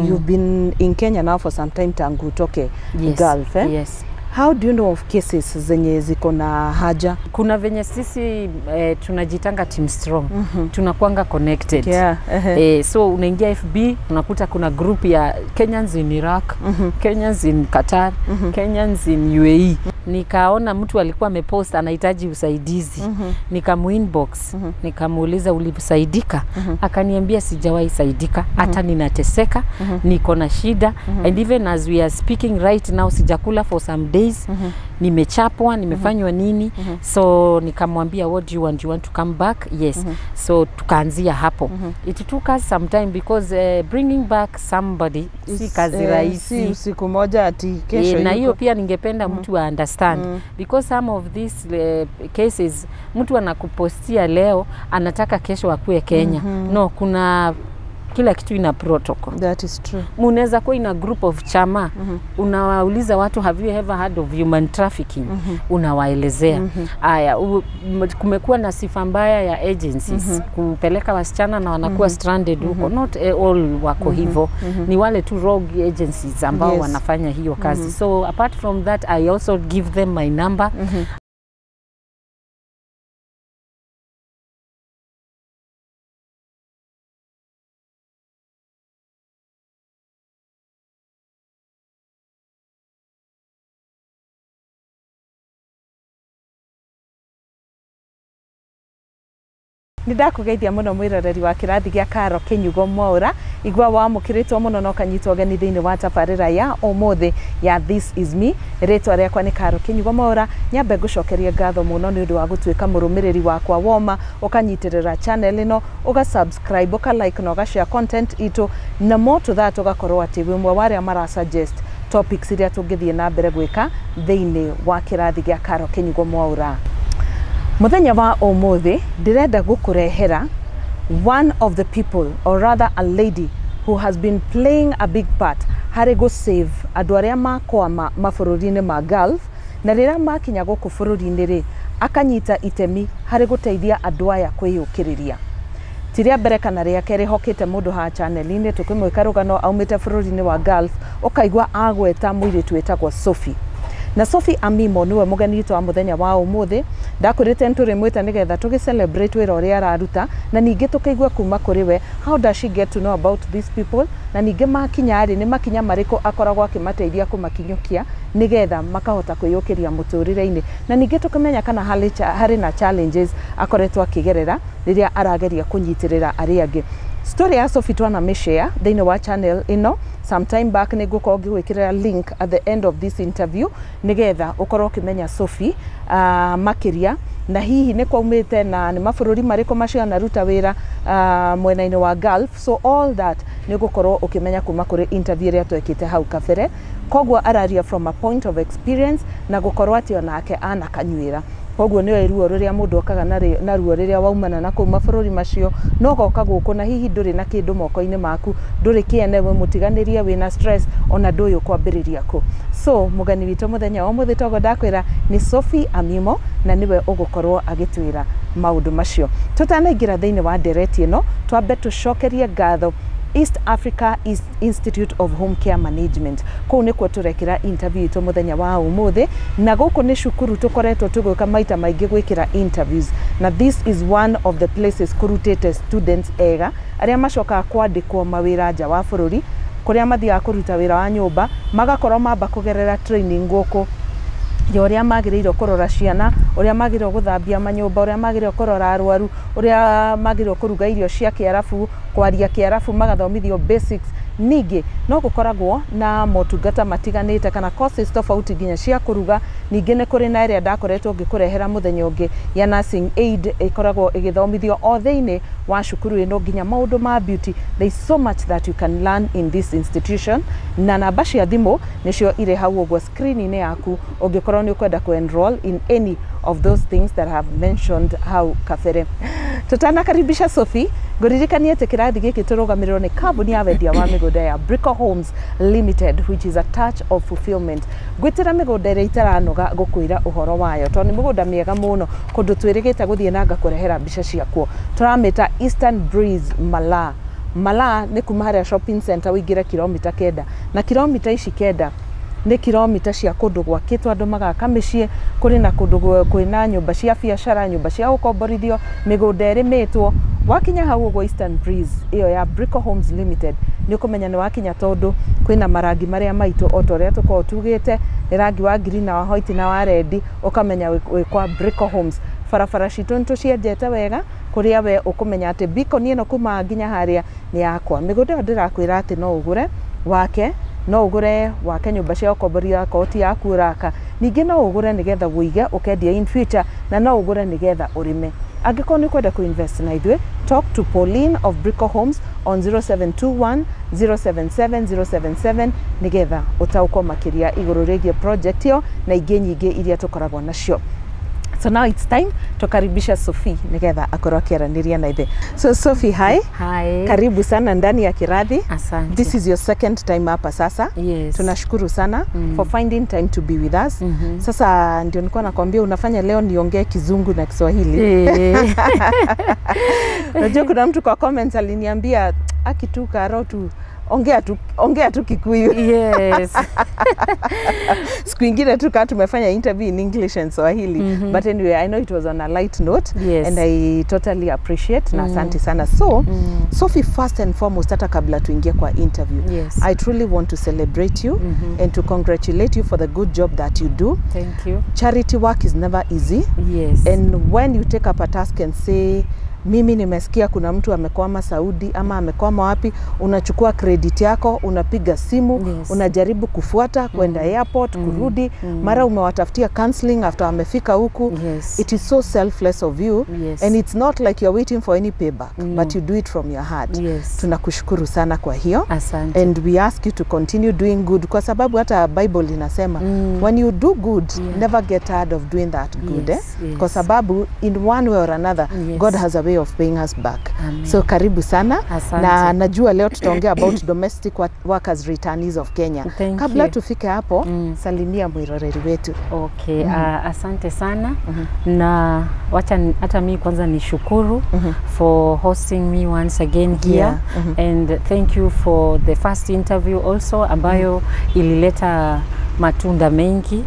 you've been in Kenya now for some time tangu utoke Gulf, eh? Yes. How do you know of cases zenye ziko na haja? Kuna venye sisi tunajitanga Team Strong. Tunakuanga connected. So unaingia FB, unakuta kuna group ya Kenyans in Iraq, Kenyans in Qatar, Kenyans in UAE. Nikaona mtu alikuwa amepost anahitaji usaidizi. Nikamuinbox, nikamuuliza ulisaidika? Akaniambia sijawahi saidika, hata ninateseka, niko na shida, and even as we are speaking right now sijakula for some days. Nimechapwa, nimefanywa nini? So nikamwambia what do you want? You want to come back? Yes. So tukaanzia hapo. It took us some time because bringing back somebody si kazi rahisi. Si siku moja ati kesho. Na hiyo pia ningependa mtu wa understand because some of these cases mtu anakupostia leo anataka kesho akue Kenya. No, kuna kila kitu ina protocol. That is true. Munaweza kuwa ina group of chama, unawauliza watu have you ever heard of human trafficking? Unawaelezea. Aya, kumekuwa na sifa mbaya ya agencies kupeleka wasichana na wanakuwa stranded huko. Not all wako hivyo. Ni wale tu rogue agencies ambao wanafanya hiyo kazi. So apart from that, I also give them my number. Nidakugeithia muno mwiroreri wa kirathi gya Karo Kinyugo Mwaura igwa wa mukiritwo muno no kanyitwo gani thiini wa tabarira ya umuthi ya This Is Me. Ritwa riakwa ni Karo Kinyugo Mwaura. Nyambe ngucokeria ngatho muno ni undu wa gutuika murumiriri wakwa woma, ukanyitirira channel ino, ugasubscribe, ukalike na ugashare content itu, na more to that ugakorwo ati wimwe waria mara suggest topics iria tungithie na mbere gwika thiini wa kirathi gya Karo Kinyugo Mwaura. Muthenya wa umuthi ndirenda gukurehera one of the people, or rather a lady, who has been playing a big part hari go save andu aria makwama mabururi-ini ma Gulf, na rira makinya guku bururi-ini ri akanyita itemi hari guteithia andu aya kwiyukiriria. Tiria mbere kana ria keri hokete mundu ha channel-ini tukimwika rugano aumite bururi-ini wa Gulf, ukaigwa agweta muiritu wetagwo Sophie. Na Sophie Amimo niwe mugeni witu wa muthenya wa umuthi. Ndakurite nturi mwita nigetha tugi celebrate wira uria araruta, na ningi tukaigua kuma kuri we how does she get to know about these people, na ningi makinya ri ni makinya mariko akoragwo akimateithia kumakinyukia nigetha makahota kwiyukiria muturire-ini, na ningi tukimenya kana hari na challenges akoretwo akigerera riria arageria kunyitirira ari angi. Story ya Sophie twana meshare thiini wa channel ino sometime back, ni gukorwo ngigwikirira link at the end of this interview nigetha ukorwo ukimenya Sophie makiria, na hihi ni kwaumite na ni mabururi mariko macio naruta wira mwena-ini wa Gulf. So all that ni gukorwo ukimenya kuma kuri interview iria twekite hau kabere, kogwo araria from a point of experience na gukorwo ati onake ana kanyuira. Kogwo niwe ruo riria mundu okaga na ruo riria waumana na kuma bururi macio no goka guku na hihi nduri na kindu moko-ini maku, nduri kiene we mutiganirie wina stress ona nduyu kwambiriria ku. So mugani witu muthenya wa muthi togo ndakwira ni Sophie Amimo, na niwe ugukorwo agitwira maundu macio. Tutanaingira thiini wa ndereti ino twambe tucokerie ngatho East Africa Institute of Home Care Management. Kou nikuo turekira interview itu muthenya wa umuthi, na guku ni cukuru tukoretwo tugwika maita maingi gwikira interviews, na this is one of the places kurutite students ega aria macokaga kwandikwo mawira nja wa bururi, kuria mathiaga kuruta wira wa nyumba, magakorwo mamba kugerera training guku ya uria magirirwo kurora ciana, uria magirirwo guthambia manyumba, uria magirirwo kurora arwaru, uria magirirwo kuruga irio cia Kiarabu, kwaria Kiarabu, magathomithio basics. Ningi no gukoragwo na motungata matiganite kana courses tofauti nginya cia kuruga. Ningi ni kuri na iria ndakoretwo ngikurehera muthenya ungi ya nursing aid ikoragwo igithomithio o thiini wa cukuru ino, nginya maundu ma beauty. There is so much that you can learn in this institution, na namba cia thimu nicio ire hau ogwo screen-ini yaku ungikorwo ni ukwenda ku enroll in any of those things that I have mentioned hau kabere. Tutanakaribisha Sophie, nguririkanie ati kirathi giki turugamirirwo ni kambuni ya wendia wa migunda ya Brico Homes Limited, which is a touch of fulfillment. Gwitira migunda iria itaranoga gukwira uhoro wayo tondu ni migunda miega muno kundu twirigite guthie na ngakurehera mbica ciakuo. Turamita Eastern Breeze Mala Malaa nĩ kuma harĩa shopping center wĩingĩre kilomita 9 na kilomita ici 9 nĩ kilomita cia kũndũ gwakĩtwo andũ magaka mĩciĩ, kũrĩ na kũndũ kwĩna nyũmba cia biacara, nyũmba cia gũkomborithio, mĩgũnda ĩrĩmĩtwo. Wakinya hau ũguo Eastern Breeze ĩyo ya Brico Homes Limited nĩ ũkũmenya nĩ wakinya, tondũ kwĩna marangi marĩa maitũ o ta ũrĩa tũkoragwo tugĩte, nĩ rangi wa green na wa white na wa red, ũkamenya wĩ kwa Brico Homes. Barabara citũ nĩ tũcienjete wega, kũrĩa we ũkũmenya atĩ beacon ĩno kuma nginya harĩa nĩ yakwa. Mĩgũnda ĩyo ndĩrakwĩra atĩ no ũgũre wake, no ũgũre wake nyũmba cia ũkomboria koti yaku ũraka, ningĩ no ũgũre nĩgetha wũige ũkendia in future, na no ũgũre nĩgetha ũrĩme. Angĩkorwo nĩ kwenda kũ-invest na ithuĩ, talk to Pauline of Brico Homes on 0721 077 077 nĩgetha ũtaũkwo makĩria igũrũ rĩgiĩ project ĩyo na ingĩ nyingĩ iria tũkoragwo nacio. So now it's time tukaribisha Sophie nĩgetha akorwo akĩaranĩria na ithuĩ. So Sophie, hi. Hi. Karibu sana ndani ya Kirathi. Asante. This is your second time hapa sasa. Yes. Tunashukuru sana for finding time to be with us. Sasa ndio nilikuwa nakwambia unafanya leo niongee Kizungu na Kiswahili. Unajua kuna mtu kwa comments aliniambia akitu Karo tu ongea tu Kikuyu. Yes. Siku ingine tu kama tumefanya interview in English and Swahili. But anyway, I know it was on a light note. Yes. And I totally appreciate na asante sana. So, Sophie, first and foremost, hata kabla tuingie kwa interview, Yes. I truly want to celebrate you and to congratulate you for the good job that you do. Thank you. Charity work is never easy. Yes. And when you take up a task and say, mimi nimesikia kuna mtu amekwama Saudi ama amekwama wapi, unachukua credit yako, unapiga simu, Yes. unajaribu kufuata kwenda airport, kurudi, mara umewatafutia counseling after wamefika huku. Yes. It is so selfless of you. Yes. And it's not like you're waiting for any payback, but you do it from your heart. Yes. Tunakushukuru sana kwa hiyo. Asante. And we ask you to continue doing good, kwa sababu hata Bible inasema when you do good, never get tired of doing that good. Yes, yes. Kwa sababu in one way or another, Yes. God has a way of paying us back. Amen. So karibu sana. Asante. Na najua leo tutaongea about domestic workers returnees of Kenya. Thank Kabla you. tufike hapo, salimia mwiroreri wetu. Okay, asante sana. Na wacha hata mimi kwanza nishukuru for hosting me once again here. Yeah. And thank you for the first interview also ambayo ilileta matunda mengi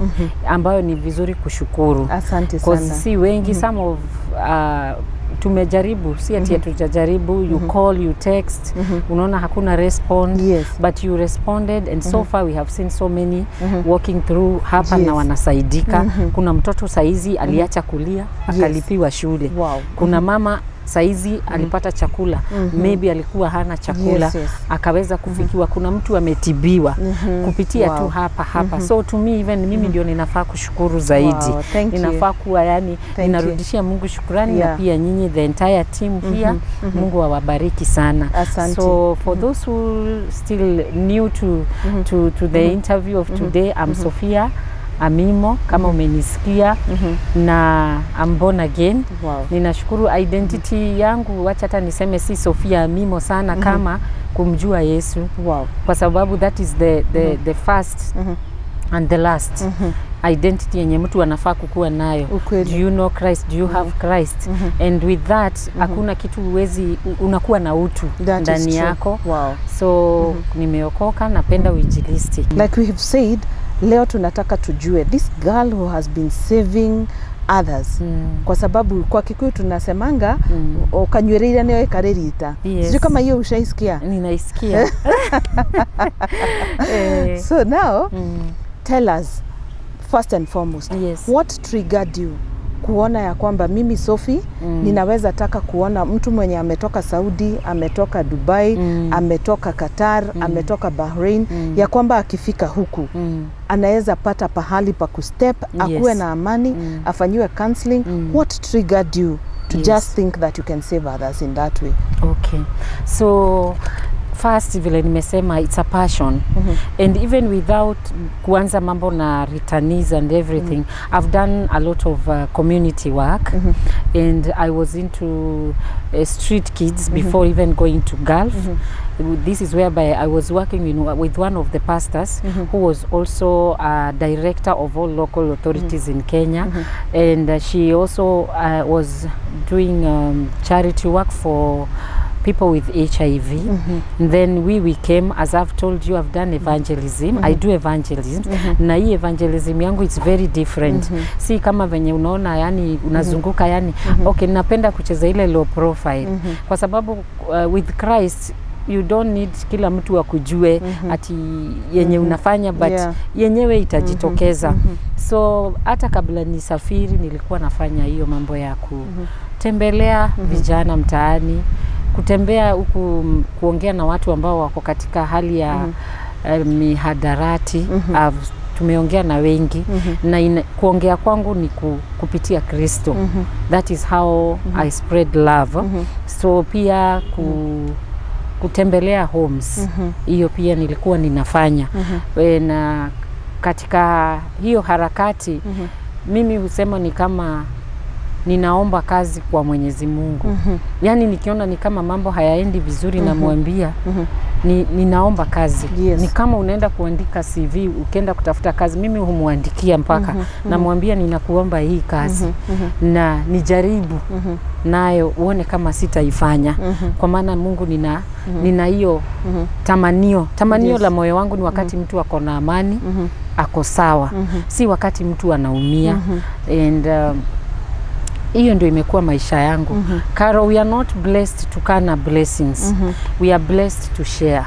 ambayo ni vizuri kushukuru. Asante sana. Si wengi, some of tumejaribu, si ati hatujajaribu, you call, you text, unaona hakuna respond, Yes. but you responded and so far we have seen so many walking through hapa na wanasaidika. Kuna mtoto saizi aliacha kulia, akalipiwa shule. Wow. Kuna mama saizi alipata chakula, maybe alikuwa hana chakula, Yes. akaweza kufikiwa. Kuna mtu ametibiwa kupitia tu hapa. So to me even mimi ndio ninafaa kushukuru zaidi. Wow, thank you. Ninafaa kuwa yani ninarudishia Mungu shukrani na pia nyinyi the entire team here. Mungu awabariki sana. Asante. So for those who still new to the interview of today, I'm Sophia Amimo, kama umenisikia, na I'm born again. Wow. Ninashukuru identity yangu, wacha hata niseme si Sophia Amimo sana kama kumjua Yesu. Wow. Kwa sababu that is the first and the last identity yenye mtu anafaa kukuwa nayo. Ukweli. Do you know Christ? Do you have Christ? And with that hakuna kitu uwezi, unakuwa na utu ndani yako. Wow. So nimeokoka, napenda uinjilisti. Like we have said, leo tunataka tujue this girl who has been saving others. Kwa sababu kwa Kikuyu tunasemanga ukanywereira nio ikaririta. Yes. Sijui kama hiyo ushaisikia? Ninaisikia. So now tell us first and foremost, Yes. what triggered you kuona ya kwamba mimi Sophie ninaweza taka kuona mtu mwenye ametoka Saudi, ametoka Dubai, ametoka Qatar, ametoka Bahrain, ya kwamba akifika huku anaweza pata pahali pa kustep, akuwe na amani, afanyiwe counseling. What triggered you to just think that you can save others in that way? Okay. So first vile nimesema, it's a passion. And even without kuanza mambo na returnees and everything, I've done a lot of community work. And I was into street kids before even going to Gulf. This is whereby I was working with one of the pastors who was also a director of all local authorities in Kenya. And she also was doing charity work for people with HIV. And then we came, as I've told you, I've done evangelism. I do evangelism. Na hii evangelism yangu it's very different. Si kama venye unaona yani unazunguka yani okay, napenda kucheza ile low profile. Kwa sababu with Christ you don't need kila mtu akujue ati yenye unafanya, but yenyewe itajitokeza. So hata kabla nisafiri nilikuwa nafanya hiyo mambo ya kutembelea vijana mtaani, kutembea huku, kuongea na watu ambao wako katika hali ya mihadarati. Tumeongea na wengi na kuongea kwangu ni kupitia Kristo. That is how I spread love. So pia kutembelea homes, hiyo pia nilikuwa ninafanya. Na katika hiyo harakati mimi husema ni kama ninaomba kazi kwa Mwenyezi Mungu. Yani nikiona ni kama mambo hayaendi vizuri na mwambia ninaomba kazi. Ni kama unaenda kuandika CV, ukienda kutafuta kazi, mimi humuandikia mpaka na mwambia ninakuomba hii kazi na nijaribu nayo uone kama sitaifanya. Kwa maana Mungu nina hiyo tamanio la moyo wangu ni wakati mtu ako na amani, ako sawa. Si wakati mtu anaumia. And hiyo ndio imekuwa maisha yangu. Karo, we are not blessed to kana blessings. We are blessed to share.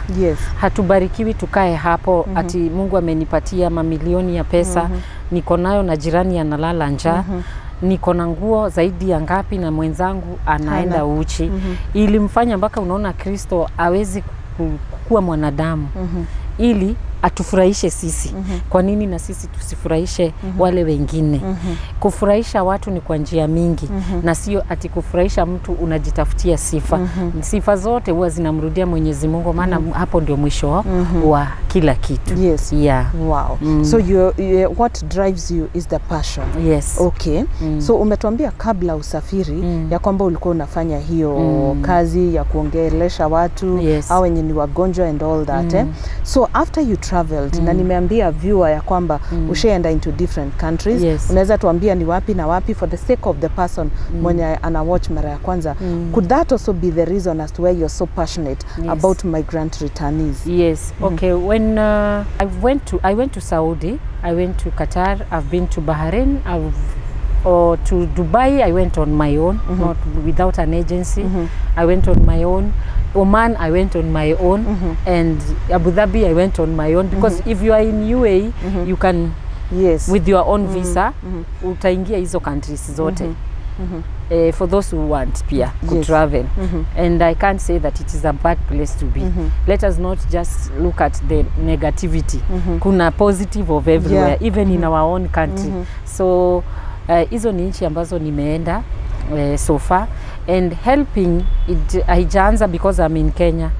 Hatubarikiwi tukae hapo ati Mungu amenipatia mamilioni ya pesa, niko nayo na jirani analala njaa. Niko na nguo zaidi ya ngapi na mwenzangu anaenda uchi. Ilimfanya mpaka unaona Kristo awezi kuwa mwanadamu ili atufurahishe sisi. Kwa nini na sisi tusifurahishe wale wengine? Kufurahisha watu ni kwa njia mingi na sio ati kufurahisha mtu unajitafutia sifa. Sifa zote huwa zinamrudia Mwenyezi Mungu, maana hapo ndio mwisho wa kila kitu. Wow. So what drives you is the passion. Okay. So umetuambia kabla usafiri ya kwamba ulikuwa unafanya hiyo kazi ya kuongelesha watu au wenye ni wagonjwa and all that. So after you traveled, na nimeambia viewer ya kwamba ushaenda into different countries. Unaweza tuambia ni wapi na wapi for the sake of the person mwenye ana watch mara ya kwanza. Could that also be the reason as to why you're so passionate about migrant returnees? Okay, when I went to Saudi, I went to Qatar, I've been to Bahrain, or to Dubai. I went on my own, not without an agency. I went on my own. Oman, I went on my own. And Abu Dhabi, I went on my own. Because if you are in UAE, you can, with your own visa, utaingia hizo countries zote. For those who want pia to travel. And I can't say that it is a bad place to be. Let us not just look at the negativity. Kuna positive of everywhere, even in our own country. So hizo ni nchi ambazo nimeenda so far, and helping it haijaanza because I'm in Kenya,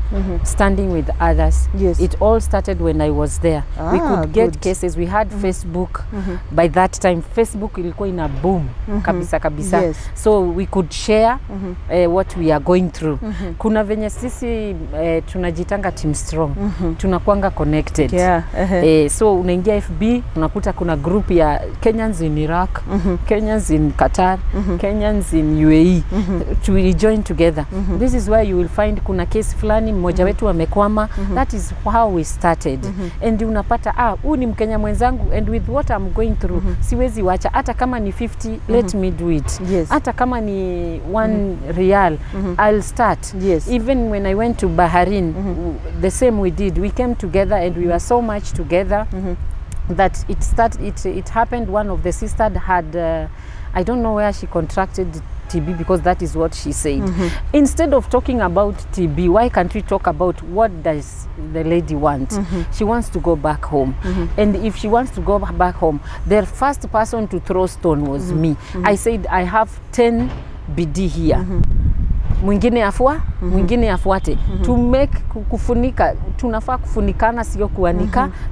standing with others. It all started when I was there. We could get cases. We had Facebook. By that time Facebook ilikuwa ina boom kabisa. So we could share what we are going through. Kuna venye sisi tunajitanga team strong, tunakuanga connected. So unaingia FB unakuta kuna group ya Kenyans in Iraq, Kenyans in Qatar, Kenyans in UAE. We join together. This is where you will find kuna case fulani mmoja wetu amekwama. That is how we started. And unapata huu ni Mkenya mwenzangu, and with what I'm going through siwezi wacha, hata kama ni 50 let me do it. Hata kama ni 1 rial I'll start. Even when I went to Bahrain, the same we did. We came together and we were so much together that it happened. One of the sisters had I don't know where she contracted TB, because that is what she said. Instead of talking about TB, why can't we talk about what does the lady want? She wants to go back home. And if she wants to go back home, the first person to throw stone was me. I said, I have 10 BD here. Mwingine afua, mwingine afuate. To make kufunika, tunafaa kufunikana sio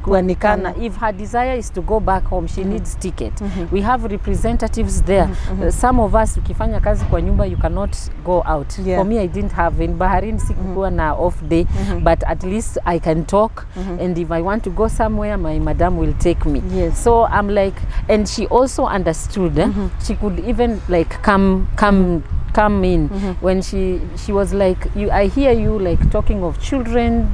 kuanikana. If her desire is to go back home, she needs ticket. We have representatives there. Some of us ukifanya kazi kwa nyumba, you cannot go out. For me, I didn't have. In Bahrain sikuwa na off day, but at least I can talk. And if I want to go somewhere, my madam will take me. So I'm like, and she also understood. She could even like come come in, when she was like, I hear you like talking of children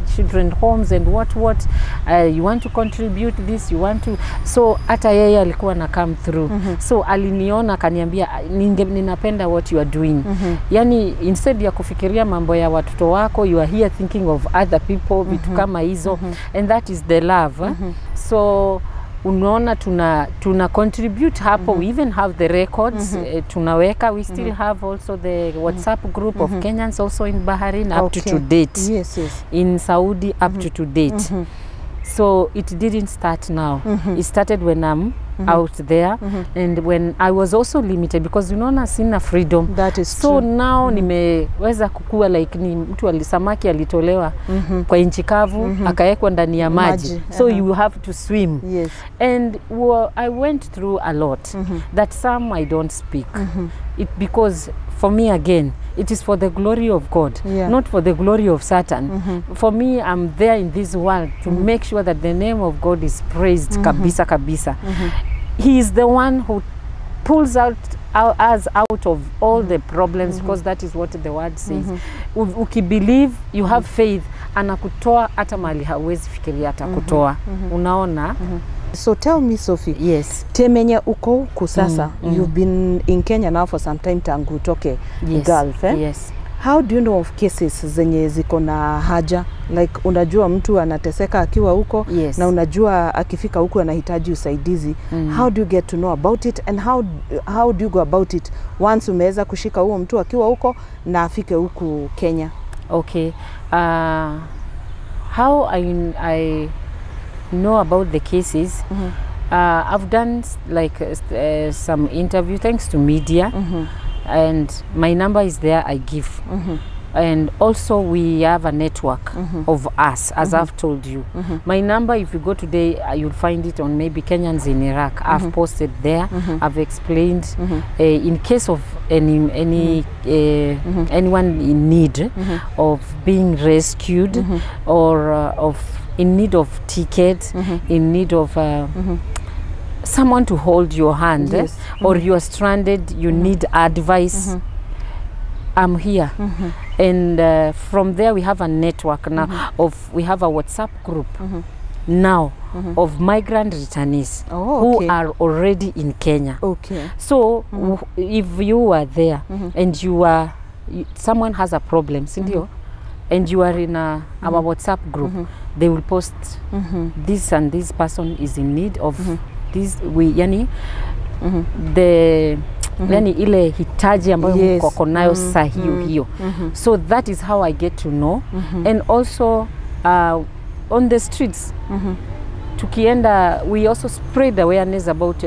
homes and what you want to contribute this, you want to, so hata yeye alikuwa na come through. So aliniona akaniambia ninapenda what you are doing. Yani instead ya kufikiria mambo ya watoto wako, you are here thinking of other people, vitu kama hizo, and that is the love. So unaona tuna contribute hapo. We even have the records, tunaweka. We still have also the WhatsApp group of Kenyans also in Bahrain up to date. Yes. In Saudi up to date. So it didn't start now. It started when I'm out there, and when I was also limited because unaona sina freedom. That is so true. Now nimeweza kukua like ni mtu alisamaki alitolewa kwa inchi kavu akaekwa ndani ya maji. So you have to swim. Yes. And I went through a lot that some I don't speak. It because for me again it is for the glory of God, not for the glory of Satan. For me, I'm there in this world to make sure that the name of God is praised kabisa kabisa. He is the one who pulls us out of all the problems because that is what the word says. Ukibelieve, you have faith, anakutoa hata mali hawezi fikiria atakutoa. Unaona? So tell me, Sophie. Yes. Temenye uko huku sasa. You've been in Kenya now for some time tangu utoke Gulf. Yes. How do you know of cases zenye ziko na haja? Like unajua mtu anateseka akiwa huko na unajua akifika huku anahitaji usaidizi. How do you get to know about it, and how do you go about it once umeweza kushika huo mtu akiwa huko na afike huku Kenya? Okay. How I know about the cases, I've done like some interview thanks to media, and my number is there, I give. And also we have a network of us, as I've told you. My number, if you go today, you'll find it on maybe Kenyans in Iraq. I've posted there. I've explained in case of anyone in need of being rescued, or in need of tickets, in need of someone to hold your hand, or you are stranded, you need advice. I'm here. And from there we have a network now we have a WhatsApp group now of migrant returnees who are already in Kenya. So if you are there and someone has a problem, and you are in our WhatsApp group, they will post this and this person is in need of this. Yani ile hitaji ambayo mko nayo saa hiyo. So that is how I get to know. And also on the streets tukienda, we also spread awareness about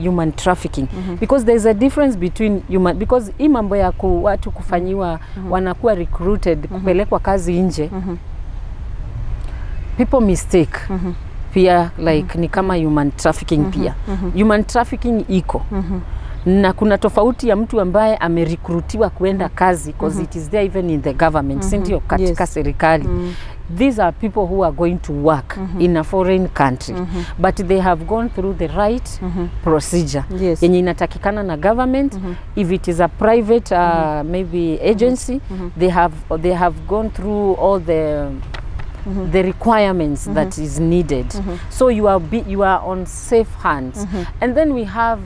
human trafficking, because there's a difference between because hii mambo ya watu kufanyiwa wanakuwa recruited kupelekwa kazi nje, people mistake pia like ni kama human trafficking pia. Human trafficking iko na kuna tofauti ya mtu ambaye amerekrutiwa kuenda kazi, because it is there even in the government, sindio, katika serikali. These are people who are going to work in a foreign country, but they have gone through the right procedure yenye inatakikana na government. If it is a private maybe agency, they have gone through all the requirements that is needed. So you are on safe hands. And then we have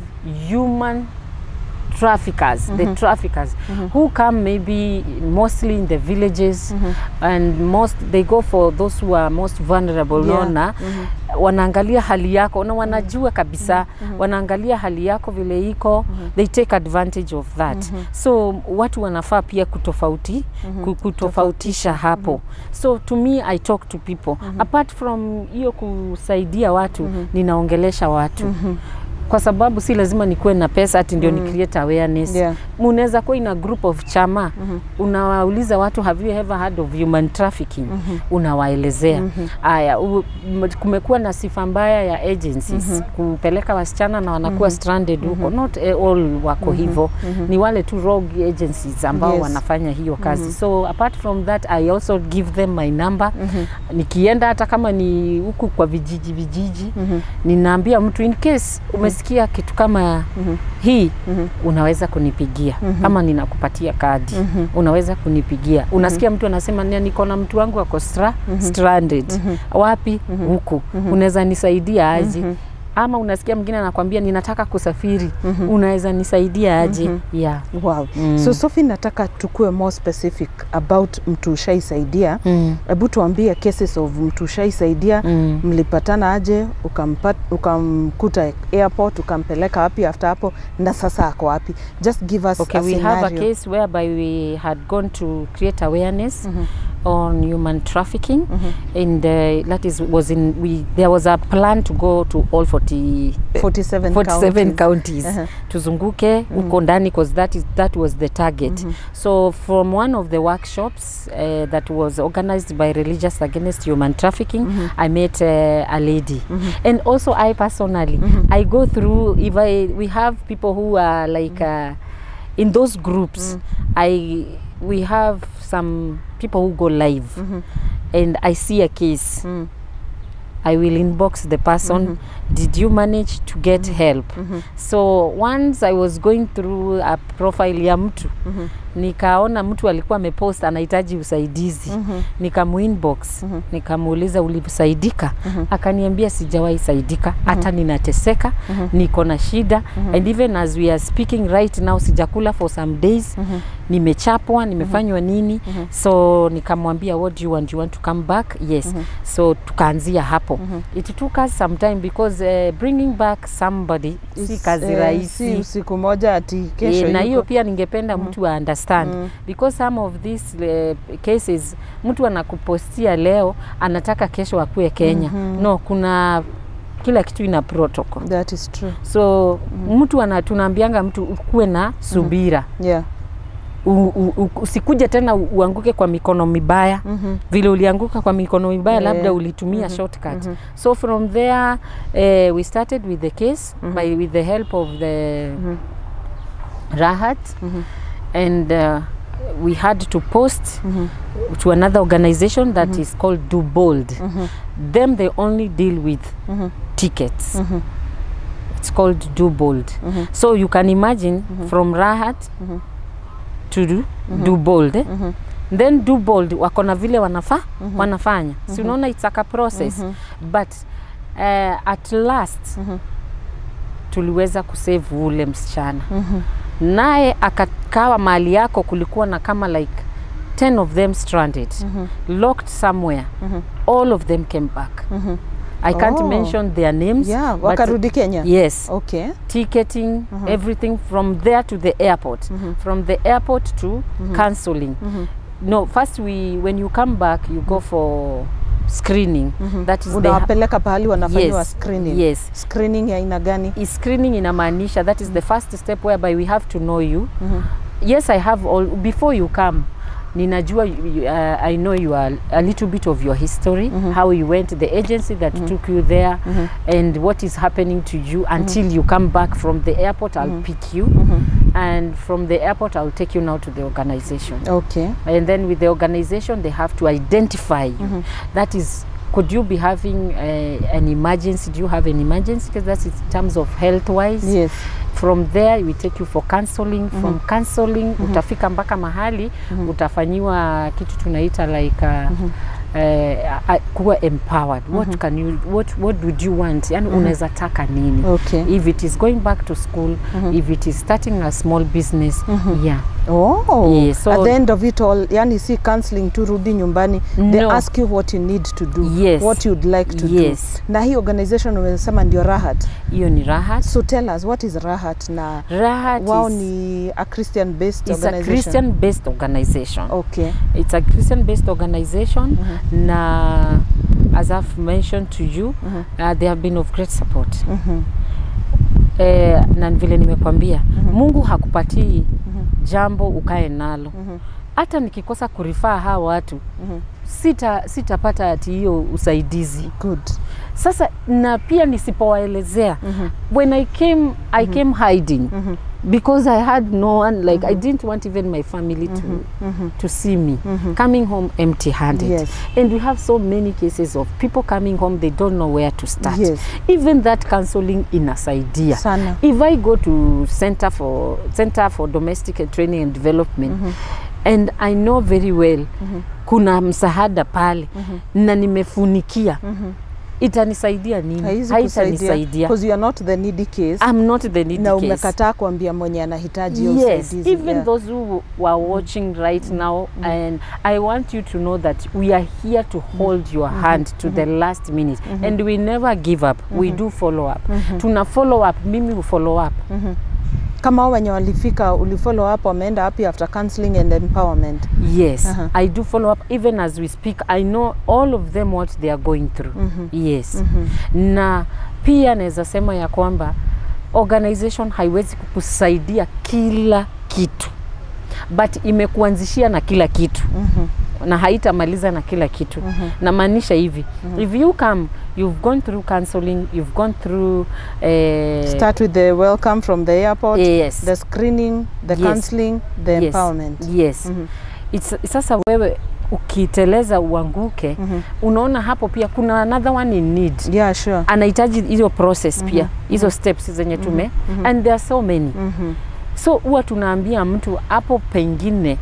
human traffickers, the traffickers who come maybe mostly in the villages, and they go for those who are most vulnerable. Wanaangalia hali yako na wanajua kabisa, wanaangalia hali yako vile iko, they take advantage of that. So watu wanafaa pia kutofautisha hapo. So to me, I talk to people. Apart from hiyo kusaidia watu, ninaongelesha watu. Kwa sababu si lazima nikuwe na pesa ati ndio ni create awareness. Munaweza kuwa in a group of chama, unawauliza watu, have you ever heard of human trafficking? Unawaelezea. Aya, kumekuwa na sifa mbaya ya agencies kupeleka wasichana na wanakuwa stranded huko. Not all wako hivyo. Ni wale tu rogue agencies ambao wanafanya hiyo kazi. So apart from that, I also give them my number. Nikienda hata kama ni huku kwa vijiji, ninaambia mtu, in case umesikia kitu kama hii, unaweza kunipigia. kunipigia ama ninakupatia kadi, unaweza kunipigia. Unasikia mtu anasema niko na mtu wangu ako stranded. Wapi? Huku. Unaweza nisaidia aje? Ama unasikia mwingine anakuambia ninataka kusafiri, unaweza nisaidia aje? Yeah. Wow. So Sophie, nataka tukue more specific about mtu ushaisaidia. Hebu tuambie cases of mtu ushaisaidia, mlipatana aje, ukamkuta airport, ukampeleka wapi after hapo, na sasa ako wapi? Just give us a scenario. We have a case whereby we had gone to create awareness on human trafficking, and that was there was a plan to go to all 47 counties. Tuzunguke uko ndani, because that was the target. So from one of the workshops that was organized by Religious Against Human Trafficking, I met a lady, and also I personally I go through, we have people who are like in those groups, we have some people who go live, and I see a case, I will inbox the person, did you manage to get help? So once I was going through a profile ya mtu, nikaona mtu alikuwa amepost anahitaji usaidizi, nikamuinbox, nikamuuliza ulisaidika? Akaniambia sijawahi saidika, hata ninateseka, niko na shida, and even as we are speaking right now sijakula for some days, nimechapwa, nimefanywa nini. So nikamwambia what do you want? You want to come back? Yes. So tukaanzia hapo. It took us some time because bringing back somebody si kazi rahisi. Si siku moja ati kesho. Na hiyo pia ningependa mtu wa understand, because some of these cases mtu anakupostia leo anataka kesho akue Kenya. No, kuna kila kitu ina protocol. That is true. So mtu tunaambianga mtu ukuwe na subira. Yeah. Usikuje tena uanguke kwa mikono mibaya. Vile ulianguka kwa mikono mibaya, labda ulitumia shortcut. So from there we started with the case with the help of the Rahat, and we had to post to another organization that is called Do Bold. Them they only deal with tickets. It's called Do Bold. So you can imagine from Rahat to Do Bold. Then Do Bold wakona vile wanafanya. So unaona it's like a process. But at last tuliweza kusave ule msichana. Naye akakawa mali yako, kulikuwa na kama like 10 of them stranded, locked somewhere. All of them came back. I can't mention their names. Yeah, wakarudi Kenya. Yes. Okay. Ticketing, everything from there to the airport. From the airport to counseling. No, first when you come back, you go for screening. That is unawapeleka pahali wanafanywa screening. Yes. Screening ya aina gani? Screening inamaanisha that is the first step whereby we have to know you. Yes, I have all before you come. Ninajua I know you are a little bit of your history, how you went, the agency that took you there, and what is happening to you until you come back from the airport. I'll pick you, and from the airport I'll take you now to the organization. Okay. And then with the organization they have to identify you. That is, could you be having an emergency? Do you have an emergency? Because that's in terms of health-wise. Yes. From there we take you for counseling. From counseling utafika mpaka mahali utafanyiwa kitu tunaita like kuwa empowered. What would you want? Yani unaweza taka nini? Okay. If it is going back to school, if it is starting a small business, yeah. Oh, yeah, so at the end of it all, yani si counseling tu rudi nyumbani, they ask you what you need to do, what you'd like to do. Na hii organization umesema ndio Rahat. Hiyo ni Rahat. So tell us, what is Rahat? Na Rahat wao ni a Christian based organization. It's a Christian based organization. Okay. It's a Christian based organization. Na as I've mentioned to you, they have been of great support. Na vile nimekwambia, Mungu hakupatii jambo ukae nalo. Hata nikikosa kurifaa hawa watu, sitapata ati hiyo usaidizi. Good. Sasa na pia nisipowaelezea, when I came hiding. because I had no one, like I didn't want even my family to see me coming home empty-handed. Yes. And we have so many cases of people coming home, they don't know where to start. Yes. Even that counseling inasaidia. Sana. If I go to Center for Domestic Training and Development, and I know very well kuna msahada pale na nimefunikia, itanisaidia nini? Haitanisaidia. Because you are not the needy case. I'm not the needy na case. Na umekataa kuambia mwenye anahitaji usaidizi. Yes, even those who were watching right now, and I want you to know that we are here to hold your hand to the last minute, and we never give up. We do follow up. Tuna follow up, mimi will follow up. Kama wenye walifika ulifollow up wameenda happy after counseling and empowerment? Yes, I do follow up. Even as we speak, I know all of them what they are going through. Yes. Na pia naweza sema ya kwamba organization haiwezi kukusaidia kila kitu, but imekuanzishia na kila kitu. Na haitamaliza na kila kitu. Na maanisha hivi, if you come, you've gone through counseling, you've gone through start with the welcome from the airport, yes, the screening, the counseling, the empowerment. Yes. It's sasa wewe ukiteleza uanguke, unaona hapo pia kuna another one in need. Yeah, sure. Anahitaji hizo process pia, hizo steps zenye tume, and there are so many. So huwa tunaambia mtu hapo pengine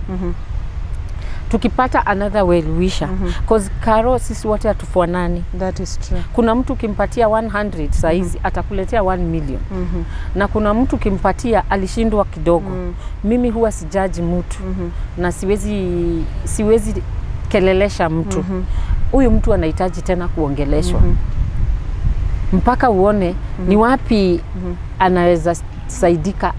tukipata another well wisher, because Karo sisi wote hatufanani. That is true. Kuna mtu kimpatia 100 saizi atakuletea 1 million. Na kuna mtu kimpatia alishindwa kidogo. Mimi huwa sijaji mtu na siwezi kelelesha mtu. Huyu mtu anahitaji tena kuongeleshwa. Mpaka uone ni wapi anaweza saidika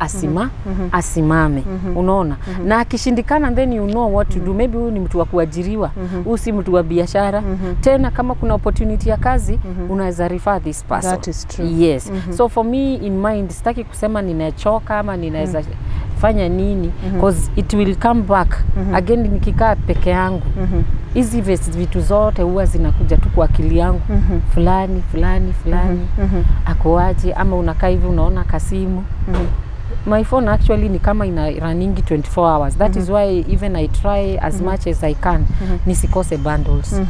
asimame. Unaona? Na akishindikana, then you know what to do. Maybe huyu ni mtu wa kuajiriwa, huyu si mtu wa biashara. Tena kama kuna opportunity ya kazi, unaweza refer this person. That is true. Yes. So for me in mind, sitaki kusema ninachoka ama ninaweza fanya nini, because it will come back again. Nikikaa peke yangu, hizi vitu zote huwa zinakuja tu kwa akili yangu. Fulani akoaje, ama unakaa hivi unaona kasimu. My phone actually ni kama ina running 24 hours. That is why even I try as much as I can nisikose bundles.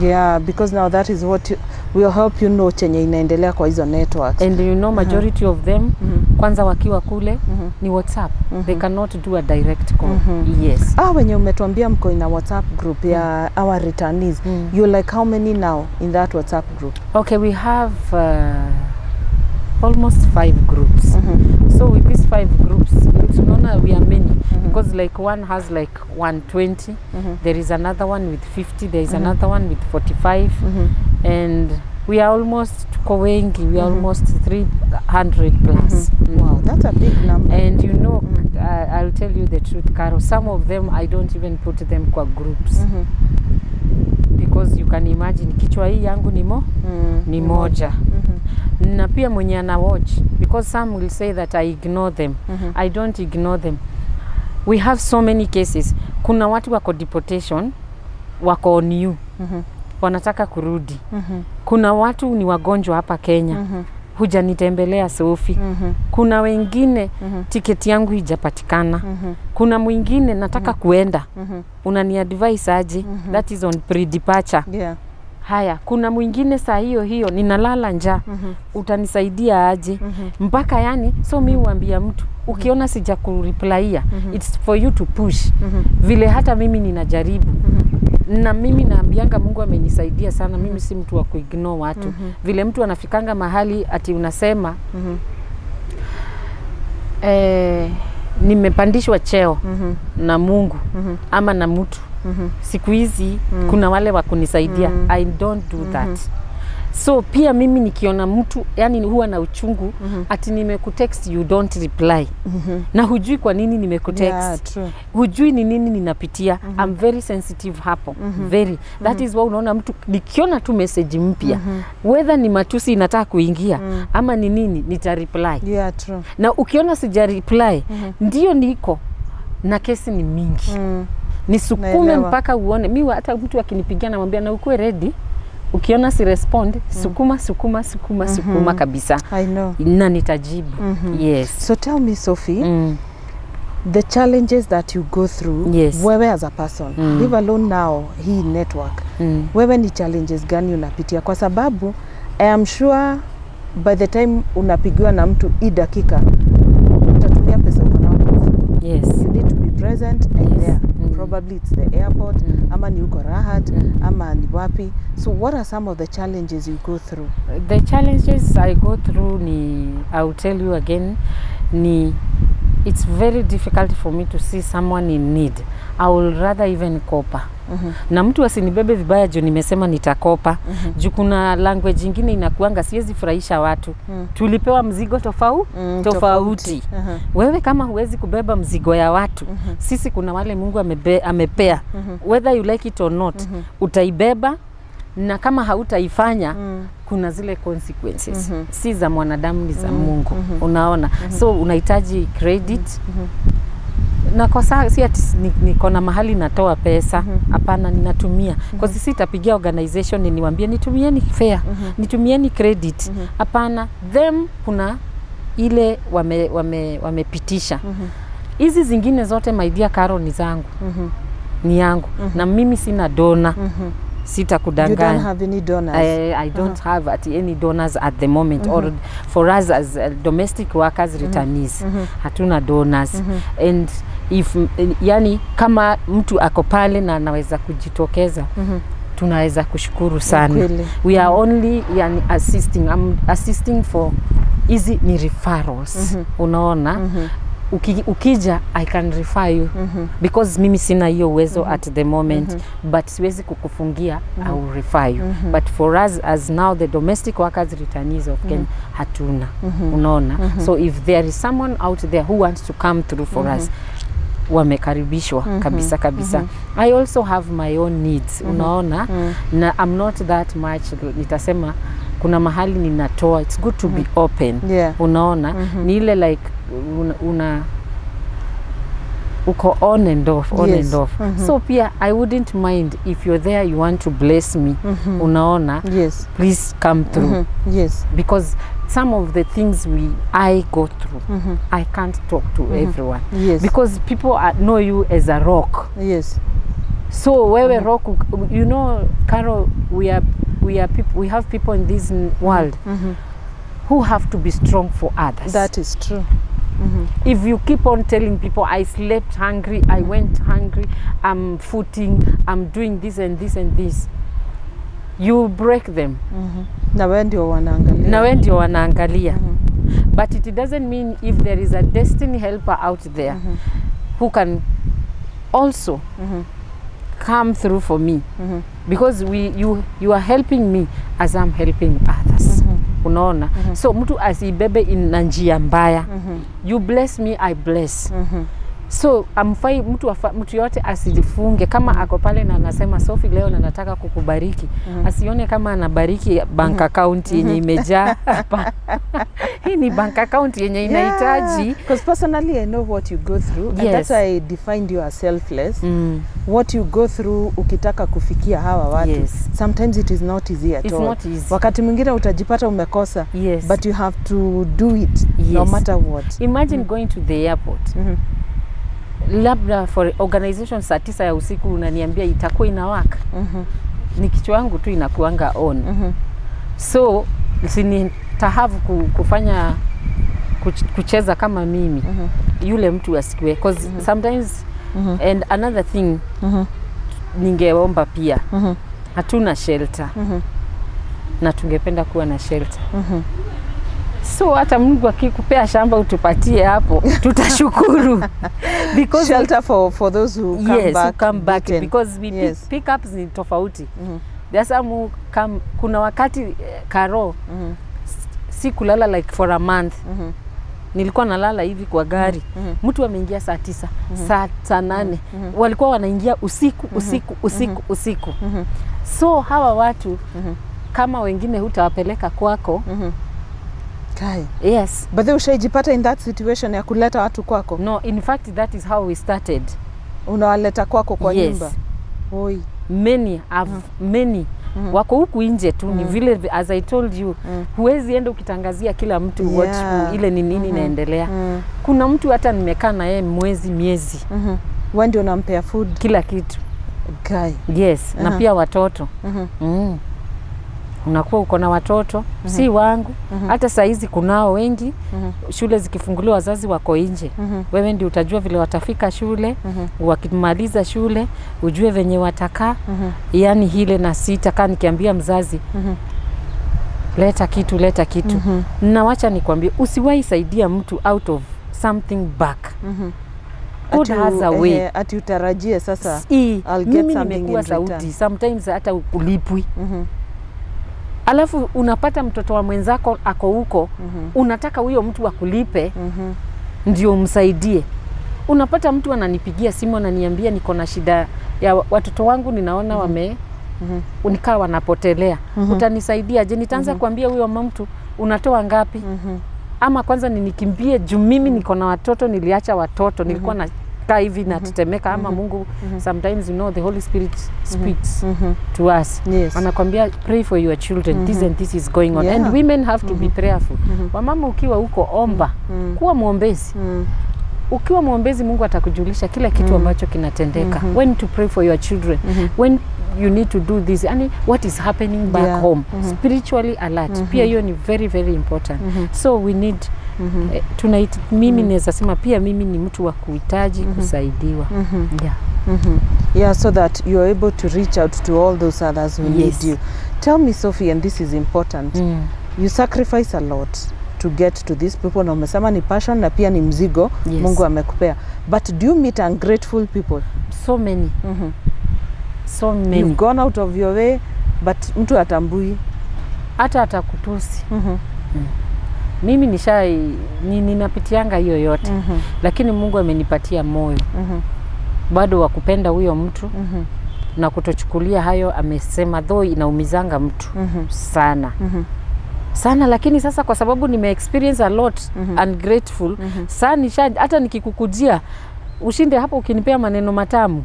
Yeah, because now that is what will help you know chenye inaendelea kwa hizo networks. And you know majority of them kwanza wakiwa kule ni WhatsApp. They cannot do a direct call. Yes. Wenye umetuambia mko ina WhatsApp group ya our returnees. You like how many now in that WhatsApp group? Okay, we have almost 5 groups. So with these 5 groups, we are many. Because like one has like 120, there is another one with 50, there is another one with 45, and we are almost we are almost 300 plus. Wow, that's a big number. And you know, I'll tell you the truth, Caro, some of them I don't even put them kwa groups. Because you can imagine, kichwa hii yangu ni moja. Na pia mwenye ana watch, because some will say that I ignore them. I don't ignore them. We have so many cases. Kuna watu wako deportation, wako on you, wanataka kurudi. Kuna watu ni wagonjwa hapa Kenya, hujanitembelea Sophie. Kuna wengine tiketi yangu hijapatikana. Kuna mwingine nataka kuenda, unani advise aje? That is on pre-departure. Yeah. Haya, kuna mwingine saa hiyo ninalala njaa, utanisaidia aje? Mpaka yani, so mi huambia mtu, ukiona sija kureplya, it's for you to push. Vile hata mimi ninajaribu. Na mimi naambianga Mungu amenisaidia sana, mimi si mtu wa kuignore watu. Vile mtu anafikanga mahali ati unasema nimepandishwa cheo na Mungu ama na mtu. Siku hizi kuna wale wa kunisaidia. I don't do that. So pia mimi nikiona mtu yani huwa na uchungu ati nimekutext you don't reply. Na hujui kwa nini nimekutext. Yeah, hujui ni nini ninapitia. I'm very sensitive hapo. Very. That is why unaona mtu nikiona tu message mpya, whether ni matusi inataka kuingia ama ni nini, nita reply. Yeah, true. Na ukiona sija reply, ndio niko na kesi ni mingi. Nisukume mpaka uone. Mimi hata mtu akinipigia namwambia na ukue ready ukiona si respond, sukuma kabisa. I know. Na nitajibu. Yes. So tell me, Sophie, the challenges that you go through, wewe as a person, leave alone now hii network, wewe ni challenges gani unapitia? Kwa sababu I am sure by the time unapigiwa na mtu hii dakika utatumia pesa uko na watu. Yes. You need to be present and there. Probably it's the airport, ama ni uko Rahat, ama ni wapi. So what are some of the challenges you go through? The challenges I go through I will tell you again, it's very difficult for me to see someone in need. I will rather even kopa. Na mtu asinibebe vibaya juu nimesema nitakopa. Juu kuna language nyingine inakuanga siwezi furahisha watu. Tulipewa mzigo tofauti. Wewe kama huwezi kubeba mzigo ya watu, sisi kuna wale Mungu amepea. Whether you like it or not, utaibeba, na kama hautaifanya kuna zile consequences. Si za mwanadamu, ni za Mungu. Unaona? So unahitaji credit. Na kwa sasa si ati niko na mahali natoa pesa, hapana, ninatumia. Kwa sisi sitapigia organization niwaambie nitumieni fare, nitumieni credit. Hapana, them kuna ile wamepitisha. Hizi zingine zote my dear Carol ni zangu. Ni yangu. Na mimi sina dona. Sitakudanganya. You don't have any donors? I don't have any donors at the moment, or for us as domestic workers returnees. Hatuna donors. And if yani kama mtu ako pale na anaweza kujitokeza, tunaweza kushukuru sana. We are only yani assisting for easy ni referrals. Unaona? Ukija I can refer you because mimi sina hiyo uwezo at the moment, but siwezi kukufungia, I will refer you. But for us as now the domestic workers returnees of Kenya, hatuna. Unaona? So if there is someone out there who wants to come through for us, wamekaribishwa kabisa. I also have my own needs. Unaona? Na I'm not that much, nitasema kuna mahali ninatoa, it's good to be open. Unaona? Ni ile like uko on and off. So pia I wouldn't mind if you're there, you want to bless me. Unaona? Please come through. Because some of the things I go through, I can't talk to everyone. Because people know you as a rock. So wewe rock, you know, Carol, we have people in this world who have to be strong for others. That is true. If you keep on telling people, I slept hungry, I went hungry, I'm footing, I'm doing this and this and this, you break them. Na wewe ndio wanaangalia. But it doesn't mean if there is a destiny helper out there who can also come through for me, because you are helping me as I'm helping others. Unaona? So mtu asibebe ina njia mbaya. You bless me, I bless. So amfai mtu yote asijifunge kama ako pale na anasema Sophie leo na nataka kukubariki. Asione kama anabariki bank account yenye imejaa hapa. Hii ni bank account yenye inahitaji. Because personally I know what you go through, and that's why I defined you as selfless. What you go through ukitaka kufikia hawa watu. Sometimes it is not easy at all. It's not easy. Wakati mwingine utajipata umekosa, but you have to do it no matter what. Imagine going to the airport. Labda for organization saa 9 ya usiku unaniambia itakuwa inawaka. Ni kichwa yangu tu inakuanga on. So sinitahavu kufanya kucheza kama mimi. Yule mtu asikiwe, because sometimes and another thing ningeomba pia, hatuna shelter. Na tungependa kuwa na shelter. So hata Mungu akikupea shamba utupatie hapo, tutashukuru. Because shelter for those who come back because we pick ups ni tofauti. There's some who come, kuna wakati Karo si kulala like for a month. Nilikuwa nalala hivi kwa gari. Mtu ameingia saa 9, saa 8. Walikuwa wanaingia usiku. So hawa watu kama wengine hutawapeleka kwako. Kai. Yes. But they ushajipata in that situation ya kuleta watu kwako? No, in fact that is how we started. Unawaleta kwako kwa nyumba? Oi. Many have many wako huku nje tu, ni vile as I told you, huwezi enda ukitangazia kila mtu what ile ni nini inaendelea. Kuna mtu hata nimekaa na yeye miezi. Wewe ndio unampea food, kila kitu. Guy. Yes, na pia watoto. Unakuwa uko na watoto, si wangu. Hata saa hizi kunao wengi, shule zikifunguliwa wazazi wako nje. Wewe ndio utajua vile watafika shule, wakimaliza shule, ujue venye watakaa. Yani hile na sita kama nikiambia mzazi, leta kitu. Na wacha nikwambie, usiwahi saidia mtu out of something back. God has a way. Ati utarajie sasa I'll get something in return. Sauti, sometimes hata ulipwi. Alafu unapata mtoto wa mwenzako ako huko, unataka huyo mtu akulipe ndio umsaidie. Unapata mtu ananipigia simu ananiambia niko na shida ya watoto wangu, ninaona unikaa wanapotelea. Utanisaidia je? Nitaanza kuambia huyo mtu unatoa ngapi? Ama kwanza nikimbie juu mimi niko na watoto, niliacha watoto, nilikuwa na kaa hivi na tetemeka. Ama Mungu, sometimes you know the Holy Spirit speaks to us. Anakwambia pray for your children, this and this is going on. And women have to be prayerful. Wamama ukiwa huko omba, kuwa muombezi. Ukiwa muombezi Mungu atakujulisha kila kitu ambacho kinatendeka. When to pray for your children, when you need to do this, and what is happening back home, spiritually alert. Pia hiyo ni very very important. So we need mimi naweza sema pia mimi ni mtu wa kuhitaji kusaidiwa. Yeah, so that you are able to reach out to all those others who need you. Tell me, Sophie, and this is important. You sacrifice a lot to get to these people. Na umesema ni passion na pia ni mzigo Mungu amekupea. But do you meet ungrateful people? So many. So many. You've gone out of your way, but mtu atambui. Hata atakutusi. Mimi ninapitianga hiyo yote. Lakini Mungu amenipatia moyo. Bado wa kupenda huyo mtu. Na kutochukulia hayo amesema, though inaumizanga mtu sana. Sana, lakini sasa kwa sababu experience a lot ungrateful, sana hata nikikukujia ushinde hapo ukinipea maneno matamu.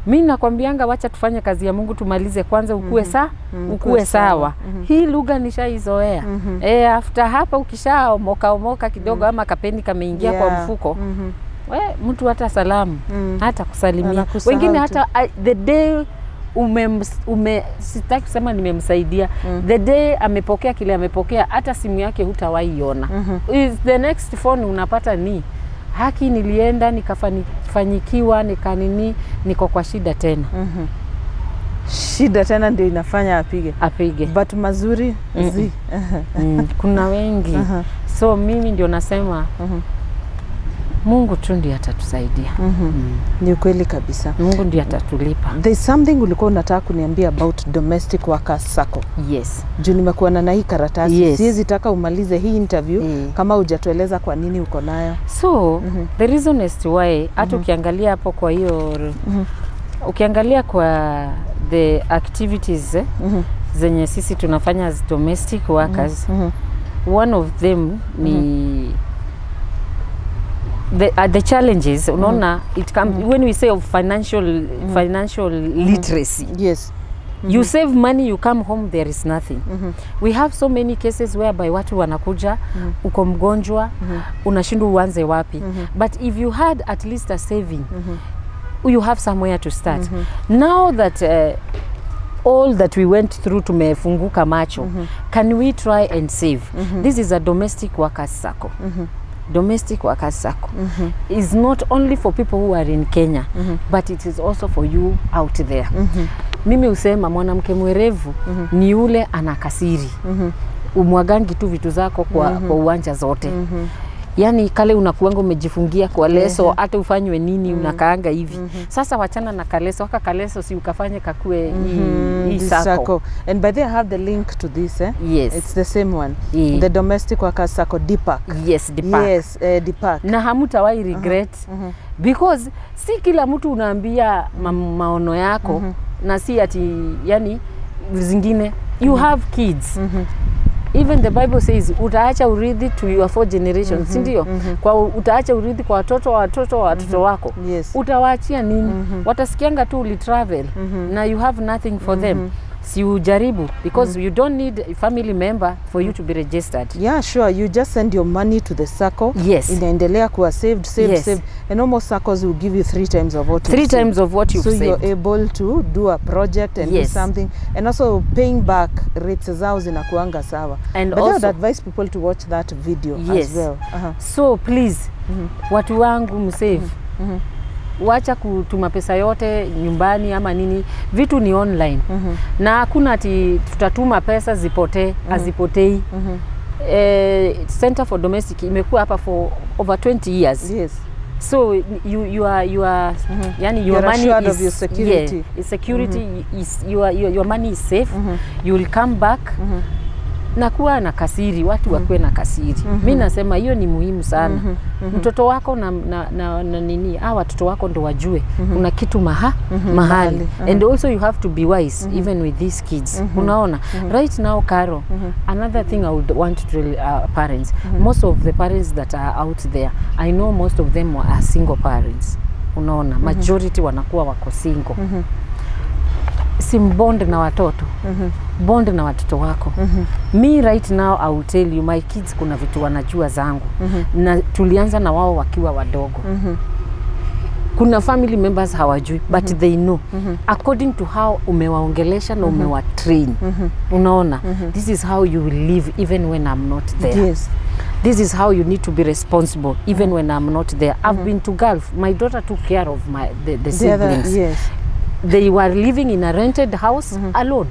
Mimi nakwambianga wacha tufanye kazi ya Mungu, tumalize kwanza, ukue sawa. Hii lugha nishaizoea. After hapa ukishaomoka kidogo ama kapeni kameingia kwa mfuko, mtu hata salamu hata kusalimia. Wengine hata the day sitaki kusema nimemsaidia, the day amepokea kile amepokea, hata simu yake hutawaiona. Is the next phone unapata ni haki, nilienda nikafanyikiwa, niko kwa shida tena. Shida tena ndio inafanya apige. But mazuri kuna wengi. So mimi ndio nasema Mungu tu ndiye atatusaidia. Ni kweli kabisa. Mungu ndiye atatulipa. There's something ulikuwa unataka kuniambia about domestic workers sacco. Yes. Juu nimekuwa na hii karatasi. Siwezi taka umalize hii interview kama hujatueleza kwa nini uko nayo. So, the reason as to why, hata ukiangalia hapo kwa hiyo, ukiangalia kwa the activities zenye sisi tunafanya as domestic workers, one of them ni the challenges, unaona, it comes when we say of financial literacy. Yes. You save money, you come home, there is nothing. We have so many cases whereby watu wanakuja, uko mgonjwa, unashindwa uanze wapi. But if you had at least a saving, you have somewhere to start. Now that all that we went through tumefunguka macho, can we try and save? This is a domestic workers sacco. Domestic workers sacco is not only for people who are in Kenya, but it is also for you out there. Mimi usema mwanamke mwerevu ni ule anakasiri. Umwagangi tu vitu zako kwa uwanja zote. Yani kale unakuanga umejifungia kwa leso, hata ufanywe nini unakaanga hivi. Sasa wachana na kaleso, kaleso si ukafanye kakue hii sacco. And by the way, I have the link to this. Yes. It's the same one. The domestic workers sacco, DPAC. Yes, DPAC. Yes, DPAC. Na hamutawahi regret. Because si kila mtu unaambia maono yako na si ati yani zingine. You have kids. Even the Bible says utaacha urithi to your 4 generations, si ndio? Kwa utaacha urithi kwa watoto wako. Utawaachia nini? Watasikianga tu uli travel na you have nothing for them. si ujaribu because you don't need a family member for you to be registered. Yeah, sure. You just send your money to the circle. Yes. Inaendelea kuwa saved. And almost circles will give you 3 times of what you've times of what you've saved. So you're able to do a project and do something. And also paying back rates zao zinakuanga sawa. And but also, I would advise people to watch that video as well. So please, watu wangu msave. Wacha kutuma pesa yote nyumbani ama nini, vitu ni online. Na hakuna ati tutatuma pesa zipotee, hazipotei. Center for Domestic imekuwa hapa for over 20 years. Yes. So you are yani your money is of your security. Yeah, security is your money is safe. You will come back. Na kuwa na kasiri, watu wakuwe na kasiri. Mimi nasema hiyo ni muhimu sana. Mtoto wako na nini, watoto wako ndo wajue kuna kitu mahali. And also you have to be wise even with these kids. Unaona? Right now, Caro, another thing I would want to tell parents, most of the parents that are out there, I know most of them are single parents. Unaona? Majority wanakuwa wako single. Simbond na watoto. Bond na watoto wako. Me right now I will tell you, my kids kuna vitu wanajua zangu. Na tulianza na wao wakiwa wadogo. Kuna family members hawajui, but they know. According to how umewaongelesha na umewatrain. Unaona? This is how you will live even when I'm not there. Yes. This is how you need to be responsible even when I'm not there. I've been to Gulf. My daughter took care of the siblings. Yes. They were living in a rented house alone.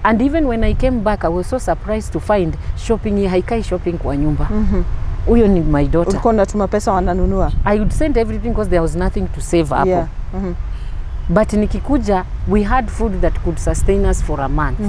And even when I came back, I was so surprised to find shopping, haikai shopping kwa nyumba. Huyo ni my daughter. Ulikuwa unatuma pesa wananunua? I would send everything because there was nothing to save hapo. Yeah. But nikikuja, we had food that could sustain us for a month.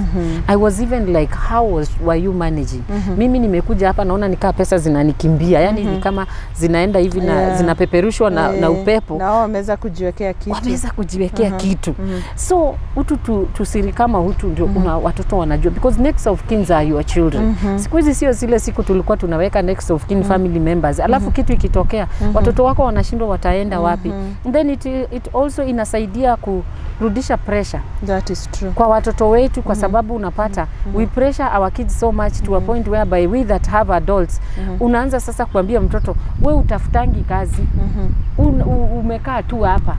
I was even like, how were you managing? Mimi nimekuja hapa naona nikaa pesa zinanikimbia. Yani ni kama zinaenda hivi na zinapeperushwa na upepo. Na wao wameweza kujiwekea kitu. Wameweza kujiwekea kitu. So, utu tusiri kama utu ndio una watoto wanajua. Because next of kin are your children. Siku hizi sio zile siku tulikuwa tunaweka next of kin family members. Alafu kitu ikitokea, watoto wako wanashindwa wataenda wapi. Then it also inasaidia kurudisha pressure. That is true. Kwa watoto wetu kwa sababu unapata we pressure our kids so much to a point whereby we that have adults unaanza sasa kuambia mtoto wewe utafutangi kazi. Umekaa tu hapa.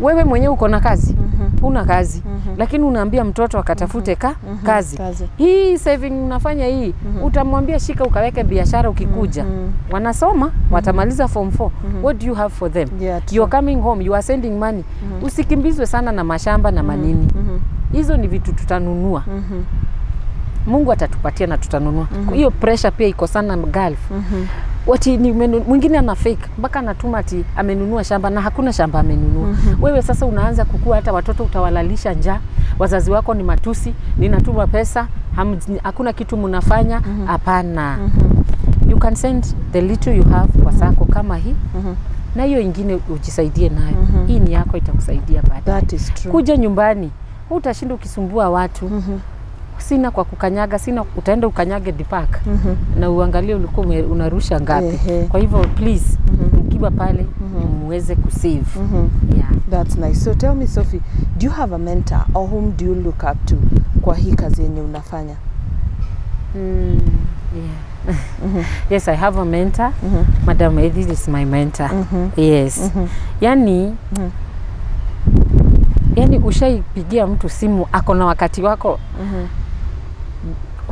Wewe mwenyewe uko na kazi. Una kazi. Lakini unaambia mtoto akatafute kazi. Hii saving unafanya hii utamwambia shika ukaweke biashara ukikuja. Wanasoma, watamaliza form 4. What do you have for them? Yeah, you're coming home, you are sending money. Usikimbizwe sana na mashamba na manini. Hizo ni vitu tutanunua. Mungu atatupatia na tutanunua. Hiyo pressure pia iko sana Gulf. Wati ni mwingine ana fake mpaka anatuma ati amenunua shamba na hakuna shamba amenunua. Wewe sasa unaanza kukua, hata watoto utawalalisha njaa. Wazazi wako ni matusi, ninatuma pesa, hakuna kitu mnafanya. Hapana. You can send the little you have kwa sako kama hii. Na hiyo ingine ujisaidie nayo. Hii ni yako, itakusaidia baadaye. That is true. Kuja nyumbani, utashinda ukisumbua watu. Sina kwa kukanyaga, sina utaenda ukanyage dipak. Na uangalie ulikuwa unarusha ngapi. Kwa hivyo please mkiwa pale muweze kusave. Yeah. That's nice. So tell me, Sophie, do you have a mentor or whom do you look up to kwa hii kazi yenye unafanya? Yeah. Yes, I have a mentor. Madam Edith is my mentor. Yes. Yani ushaipigia mtu simu ako na wakati wako.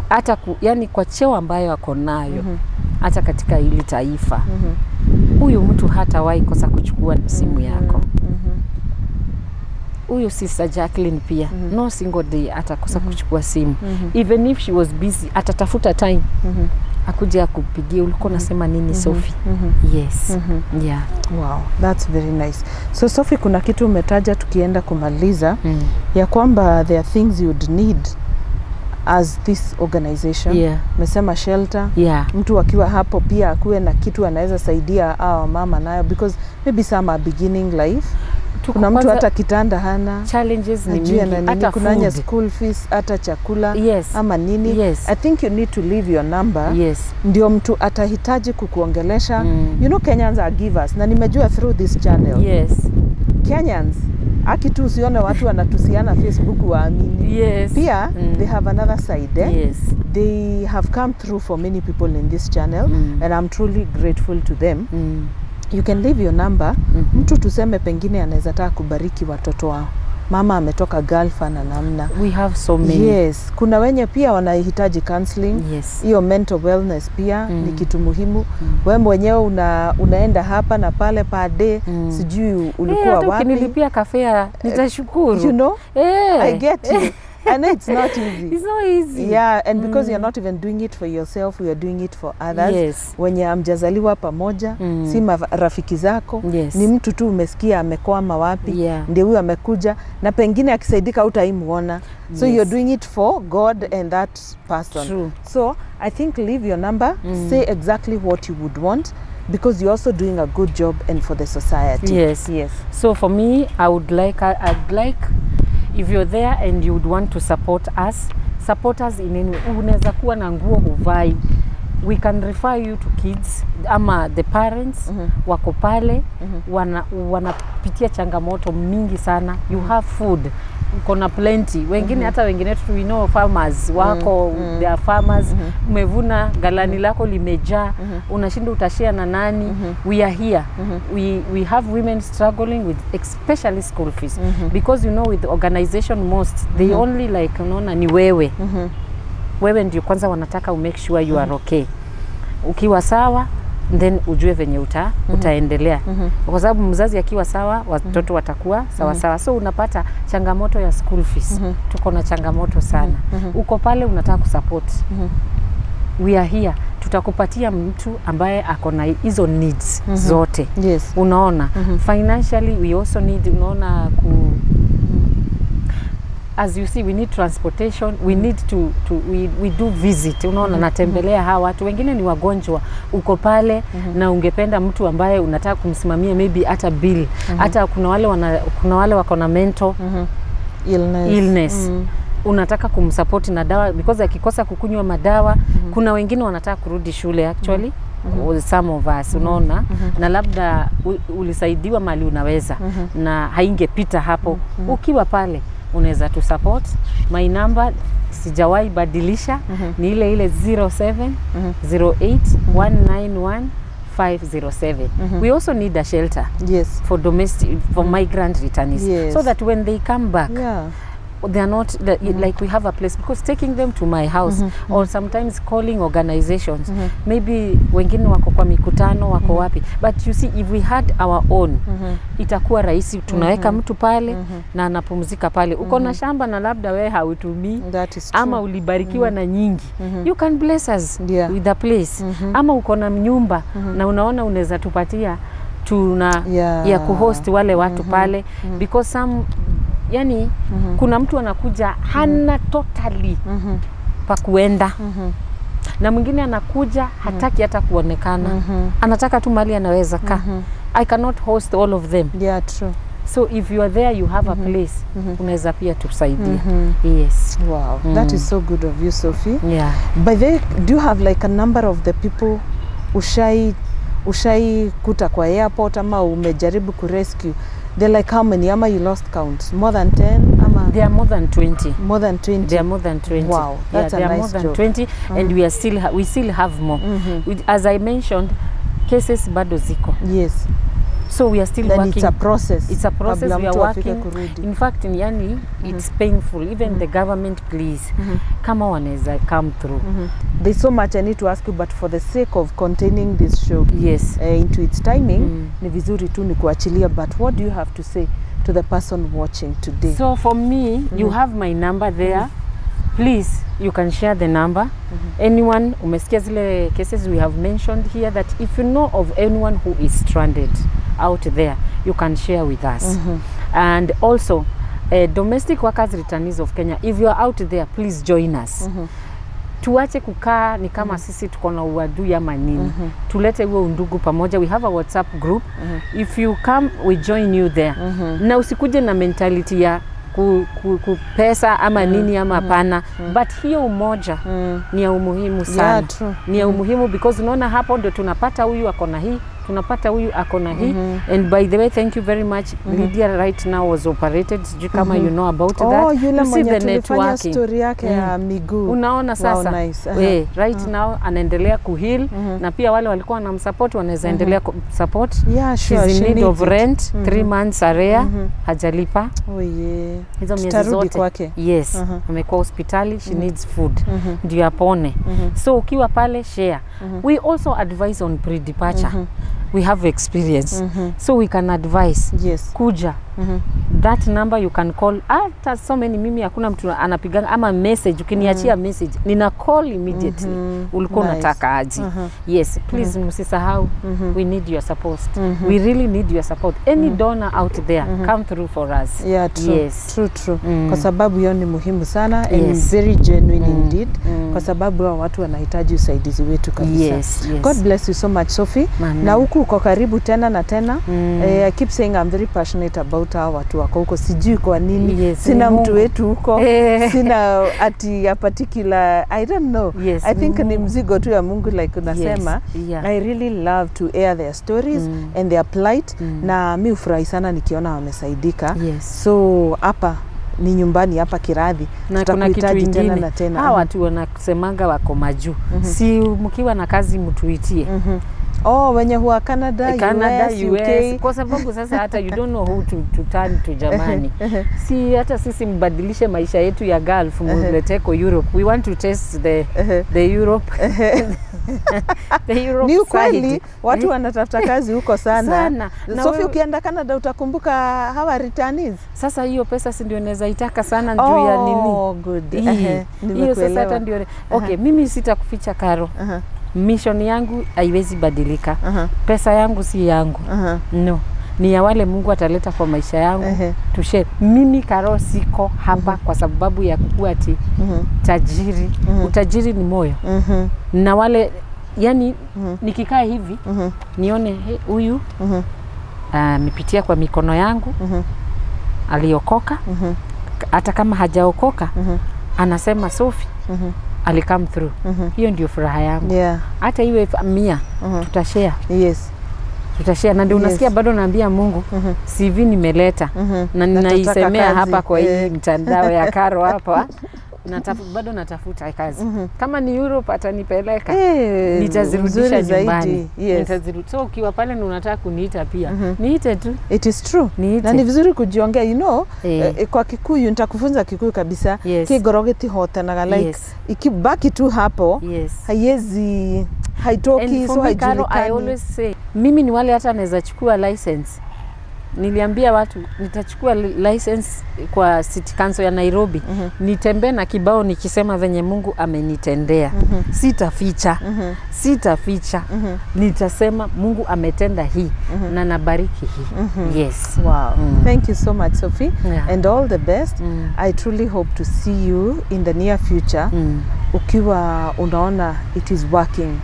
Hata yani kwa cheo ambayo ako nayo. Hata katika hili taifa. Huyu mtu hatawahi kosa kuchukua simu yako. Huyu sister Jacqueline pia no single day atakosa kuchukua simu. Even if she was busy, atatafuta time. Akuja akupigia ulikuwa unasema nini Sophie? Yes. Yeah. Wow, that's very nice. So Sophie, kuna kitu umetaja tukienda kumaliza ya kwamba there are things you would need as this organization. Mesema shelter. Mtu akiwa hapo pia akuwe na kitu anaweza saidia mama nayo, because maybe some are beginning life. Kuna mtu hata kitanda hana. Challenges ni mingi. Hata kunanya school fees, hata chakula ama nini. I think you need to leave your number. Ndio mtu atahitaji kukuongelesha. You know Kenyans are givers. Na nimejua through this channel. Kenyans Aki tu usione watu wanatusiana Facebook waamini. Yes. Pia they have another side. Yes. They have come through for many people in this channel and I'm truly grateful to them. You can leave your number. Mtu tuseme pengine anaweza taka kubariki watoto wao. Mama ametoka Gulf na namna. We have so many. Yes. Kuna wenye pia wanahitaji counseling. Yes. Hiyo mental wellness pia ni kitu muhimu. Wewe mwenyewe unaenda hapa na pale per day. Sijui ulikuwa wapi. Ukinilipia kafea nitashukuru. You know? I get you. And it's not easy. It's not easy. Yeah, and because you're not even doing it for yourself, we are doing it for others. Yes. Wenye amjazaliwa pamoja, si rafiki zako, Yes. ni mtu tu umesikia amekwama wapi, Yeah. ndio huyu amekuja na pengine akisaidika utaimuona. So you're doing it for God and that person. True. So I think leave your number, say exactly what you would want, because you're also doing a good job and for the society. Yes. Yes. So for me, I'd like if you're there and you would want to support us in any way. Unaweza kuwa na nguo huvai, we can refer you to kids ama the parents wako pale wanapitia changamoto mingi sana. You have food, kuna plenty. Wengine hata wengine tu we know farmers wako, they are farmers. Umevuna galani lako limejaa, unashinda utashare na nani? We are here. We have women struggling with especially school fees because you know with the organization most they only like unaona ni wewe. Wewe ndio kwanza wanataka make sure you are okay. Ukiwa sawa then ujue venye utaendelea. Kwa sababu mzazi akiwa sawa watoto watakuwa sawa sawa. So unapata changamoto ya school fees. Tuko na changamoto sana. Uko pale unataka kusupport. We are here. Tutakupatia mtu ambaye ako na hizo needs zote. Yes. Unaona? Financially we also need unaona as you see, we need transportation, we need we do visit, unaona natembelea hawa watu, wengine ni wagonjwa, uko pale na ungependa mtu ambaye unataka kumsimamia maybe hata bill, hata kuna wale wako na mental illness. Unataka kumsupport na dawa because akikosa kukunywa madawa, kuna wengine wanataka kurudi shule actually. Some of us unaona na labda ulisaidiwa mali unaweza na haingepita hapo. Ukiwa pale unaweza tu support. My number sijawahi badilisha ni ile 07 08 191 507. We also need a shelter for migrant returnees so that when they come back they are not like we have a place, because taking them to my house or sometimes calling organizations maybe wengine wako kwa mikutano wako wapi, but you see if we had our own itakuwa rahisi. Tunaweka mtu pale na anapumzika pale. Uko na shamba na labda wewe hautumii ama ulibarikiwa na nyingi, you can bless us with a place. Ama uko na nyumba na unaona unaweza tupatia ya kuhost wale watu pale, because some yani kuna mtu anakuja hana totally pa kuenda na mwingine anakuja hataki hata kuonekana, anataka tu mali anaweza kaa. I cannot host all of them. Yeah, true. So if you are there you have a place, unaweza pia tusaidia. Yes. Wow, that is so good of you, Sophie. Yeah. By the way, do you have like a number of the people ushai kuta kwa airport ama umejaribu kurescue? They're like how many? Ama you lost count? More than 10? Ama They are more than 20. More than 20? They are more than 20. Wow, that's a nice job. They are more than 20 and we still have more. As I mentioned, cases bado ziko. Yes. So we are still then working. It's a process. It's a process. We are working. In fact, yani, it's painful. Even the government, please, kama wanaweza come through. There's so much I need to ask you, but for the sake of containing this show into its timing, ni vizuri tu ni kuachilia. But what do you have to say to the person watching today? So for me, you have my number there. Please, you can share the number. Anyone, umesikia zile cases we have mentioned here, that if you know of anyone who is stranded out there, you can share with us. And also, domestic workers returnees of Kenya, if you are out there, please join us. Tuache kukaa ni kama sisi tuko na uadui ama nini. Tulete huo undugu pamoja. We have a WhatsApp group. If you come, we join you there. Na usikuje na mentality ya pesa ama nini ama pana, but hiyo umoja ni ya umuhimu sana. Ni ya umuhimu because unaona hapo ndio tunapata huyu ako na hii, tunapata huyu akona hii. And by the way, thank you very much. Lydia right now was operated. Sijui kama you know about that. Yule mwenye tulifanya story yake ya miguu. Unaona sasa. Wow, nice. Right now anaendelea kuheal na pia wale walikuwa wanamsupport wanaweza endelea support. Yeah, sure. She's in need of rent, 3 months area, hajalipa. Oh yeah. Hizo miezi zote. Kwake. Yes. Amekuwa hospitali, she needs food. Ndio apone. So ukiwa pale share. We also advise on pre-departure. We have experience. So we can advise. Yes. Kuja. That number you can call. After so many, mimi hakuna mtu anapiga ama message, ukiniachia message nina call immediately. Ulikuwa unataka aje. Yes, please msisahau. We need your support. We really need your support. Any donor out there, come through for us. Yeah, true. Yes. True. Kwa sababu hiyo ni muhimu sana and very genuine indeed. Kwa sababu hao watu wanahitaji usaidizi wetu kabisa. Yes. God bless you so much, Sophie. Na huku uko karibu tena na tena. I keep saying I'm very passionate about hao watu wako huko. Sijui kwa nini. Yes, sina mtu wetu huko. Sina ati a particular, I don't know. Yes, I think ni mzigo tu ya Mungu like unasema. I really love to air their stories and their plight. Na mi ufurahi sana nikiona wamesaidika. So hapa ni nyumbani hapa Kiradhi. Na kuna kitu ingine na tena. Hawa watu wanasemanga wako majuu. Si mkiwa na kazi mtuitie. Wenye huwa Canada, US, UK. Kwa sababu sasa hata you don't know who to turn to jamani. Si hata sisi mbadilishe maisha yetu ya Gulf mleteko Europe. We want to taste the Europe. The Europe ni ukweli watu wanatafuta kazi huko sana. Sophie, ukienda Canada utakumbuka hawa returnees. Sasa hiyo pesa si ndio naweza itaka sana juu ya nini? Good. Hiyo sasa hata ndio. Okay, mimi sitakuficha Karo. Mission yangu haiwezi badilika. Pesa yangu si yangu. No. Ni ya wale Mungu ataleta kwa maisha yangu. Tushare. Mimi Karo siko hapa kwa sababu ya kukua ati tajiri. Utajiri ni moyo. Na wale yani nikikaa hivi nione huyu amepitia kwa mikono yangu. Aliokoka. Hata kama hajaokoka anasema Sophie ali come through. Hiyo ndio furaha yangu. Hata iwe 100 tutashare. Tutashare na ndio unasikia bado naambia Mungu CV nimeleta na ninaisemea hapa kwa hii mtandao ya Karo hapa. Bado natafuta kazi. Kama ni Europe atanipeleka. Nitazirudisha nyumbani. So ukiwa pale na unataka kuniita pia. Niite tu. It is true. Na ni vizuri kujiongea, you know, kwa Kikuyu nitakufunza Kikuyu kabisa. Kigorogeti hotanaga like ikibaki tu hapo. Haiwezi haitoki, so haijulikani. I always say mimi ni wale hata naweza chukua license. Niliambia watu nitachukua license kwa City Council ya Nairobi. Nitembee na kibao nikisema venye Mungu amenitendea. Sitaficha. Sitaficha. Nitasema Mungu ametenda hii na nabariki hii. Yes. Wow. Thank you so much, Sophie. And all the best. I truly hope to see you in the near future. Ukiwa unaona it is working.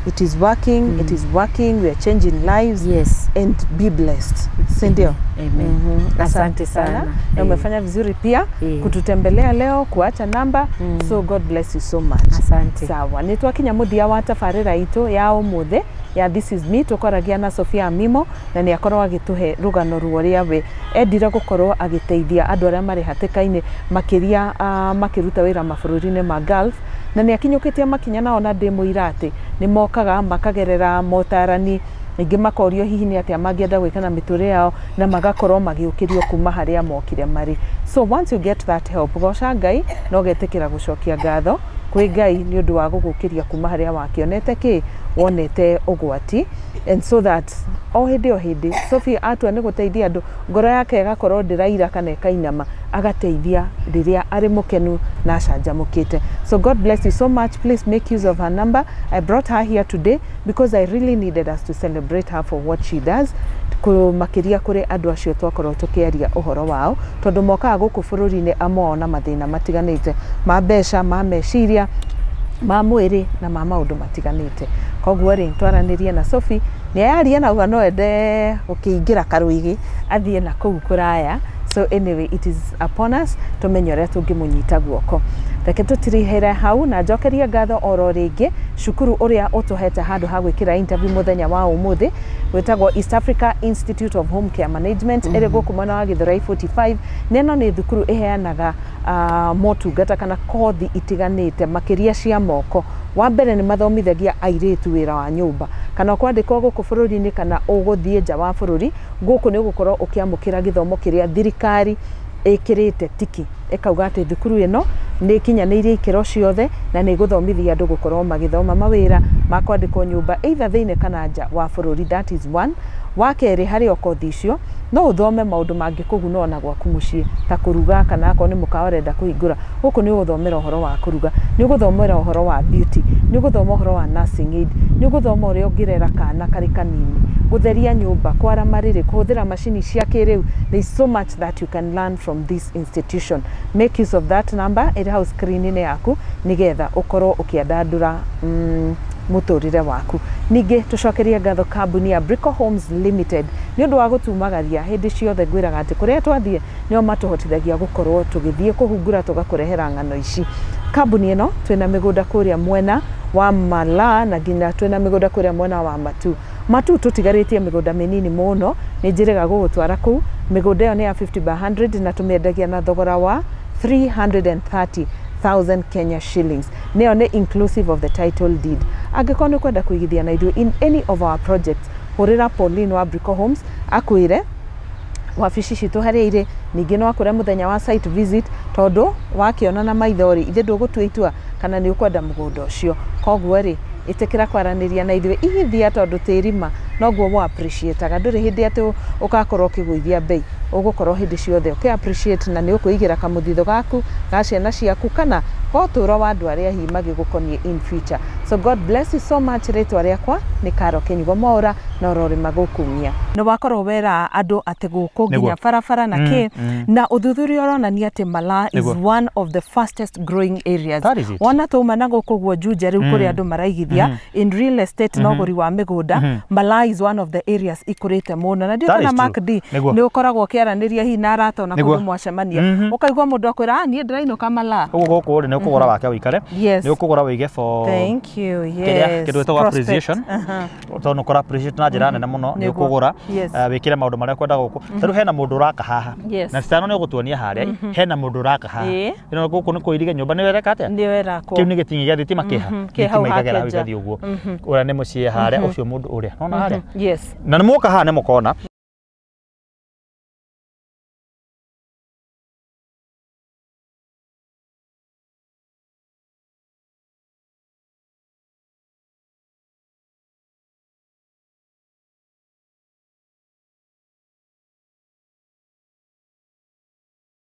It is working. It is working. We are changing lives. And be blessed. Sindio? Amen. Asante sana. Na umefanya vizuri pia kututembelea leo, kuacha namba. So God bless you so much. Asante. Sawa. Nitwa Kinyamuthia wa tabarĩra itu ya ũmũthĩ ya This Is Me. Tukoragia na Sophia Mimo na ni akorwo agituhe rugano ruoria we endire gukorwo agiteithia andu aria mari hatikaine makiria makiruta wira mabũrũri-inĩ ma Gulf, na ni akinyukitie makinya nao na ndĩmũira atĩ ni mokaga makagerera motarani ingi makorio hihi ni atia mangienda gwikana mitũrĩre yao na magakorwo magiukirio kuma haria mokire mari. So once you get that help, goca Ngai no getikira gucokia ngatho kwĩ Ngai ni undu wa gugukiria kuma haria wakionete ki wonete ugwati, and so that o hindi Sophie atua ni guteithia andu ngoro yake igakorwo ndiraira kana ikainama, agateithia riria ari mukenu na canjamukite. So God bless you so much. Please make use of her number. I brought her here today because I really needed us to celebrate her for what she does. Makiria kuri andu acio twakorwo tukiaria uhoro wao, tondu mokaga guku bururi-ini amona mathina matiganite ma mbeca, ma meciria, ma mwiri na ma maundu matiganite. Koguo ri twaranirie na Sophie ni ayaria na uga no ende ukiingira karuigi athie na kuu kuraya. So anyway, it is upon us tumenye uria tungimunyita guoko. Reke tutirihire hau na njokeria ngatho oro ringi cukuru uria utuhete handu ha gwikira interview muthenya wa umuthi wetagwo East Africa Institute of Home Care Management ere guku mwena wa Githurai 45 neno ni thukuru iheanaga motungata kana kothi itiganite makiria cia moko wa mbere ni mathomithagia airitu wira wa nyumba kana kwandikwo guku bururi-ini kana uguthie nja wa bururi guku ni ugukorwo ukiamukira githomo kiria thirikari ikirite tiki ikauga ati thukuru ino ni kinyaniire ikiro ciothe na ni guthomithia andu gukorwo magithoma mawira makwandikwo nyumba either thiine kana nja wa bururi. That is one. Wa keri hari okothi icio no uthome maundu mangi kuguna ona gwaku mucii ta kuruga kana ako ni mukawa renda kuhingura guku ni uguthomera uhoro wa kuruga ni uguthomera uhoro wa beauty ni uguthoma uhoro wa nursing aid ni uguthoma uria ungirera kana kari kanini gutheria nyumba kwara mariri kuhuthira machini cia kiriu. There is so much that you can learn from this institution. Make use of that number iri hau screen-ini yaku nigetha ukorwo ukiandandura muturire waku. Ningi tucokerie ngatho kambuni ya Brico Homes Limited ni undu wa gutumagaria hindi ciothe ngwiraga ati kuria twathie nio matuhotithagia gukorwo tugithie kuhungura tugakurehera ng'ano ici. Kambuni ino twina migunda kuria mwena wa Mala na nginya twina migunda kuria mwena wa Matu tutigaritie migunda minini muno ni njirega gugutwara ku migunda iyo ni ya 50 by 100 na tumiendagia na thogora wa 330,000 Kenya shillings. Neo ne inclusive of the title deed. Angĩkorwo nĩ kwenda kũigithia na ithuĩ in any of our projects, hũrĩra Pauline wa Brico Homes akwĩre wabici citũ harĩa irĩ. Ningĩ no akũre mũthenya wa site visit tondũ wakĩona na maithori ithe ndũgũtua itua kana nĩ ũkwenda mũgũnda ũcio. Koguo rĩ itikira kwaranĩria na ithuĩ ihithia tondũ tĩrima noguo wo appreciate-aga ndũrĩ hĩndĩ atĩ ũgakorwo ũkĩgũithia bei ũgũkorwo hĩndĩ ciothe ũkĩ appreciate na nĩ ũkũigĩra kamũthitho gaku ga ciana ciaku kana ũtũũro wa andũ arĩa hihi magĩgũkonie in future. So God bless you so much. Rĩtwa rĩakwa nĩ Karo Kenyugo Mwaura na ũrorĩma gũkumia. Nĩ wakorwo wera andũ atĩ gũkũ nginya barabara na kĩ na ũthuthuria ũronania atĩ Mala is one of the fastest growing areas. Wona tũma na gũkũ guo Juja rĩu kũrĩ andũ maraigithia in real estate na ũgũri wa mĩgũnda. Mala is one of the areas ikũrĩte mũno na ndio kana Mark D nĩ ũkoragwo ũkĩaranĩria hihi na arata ona kũndũ mwacemania ũkaigua mũndũ akwĩra niĩ ndĩrainũka Mala gũkũ rĩ nĩ ũkũgũra wake ũikare nĩ ũkũgũra wĩige for thank you yes kĩndũ gĩtagwo appreciation tondũ ũkora appreciate na njĩra nene mũno nĩ ũkũgũra wĩkĩre maũndũ marĩa kwenda gũkũ tarĩu hena mũndũ ũraka haha na citano nĩ ũgũtuonia harĩa hena mũndũ ũraka haha ĩno gũkũ nĩ kũirige nyũmba nĩ wereka atĩa nĩ werakwo kĩu nĩ gĩting'i gĩa thitima kĩha thitima igagera gĩgathiĩ ũguo ũrĩa nĩ mũciĩ harĩa ũcio mũndũ ũrĩa nona harĩa na nĩ mũka haha nĩ mũkona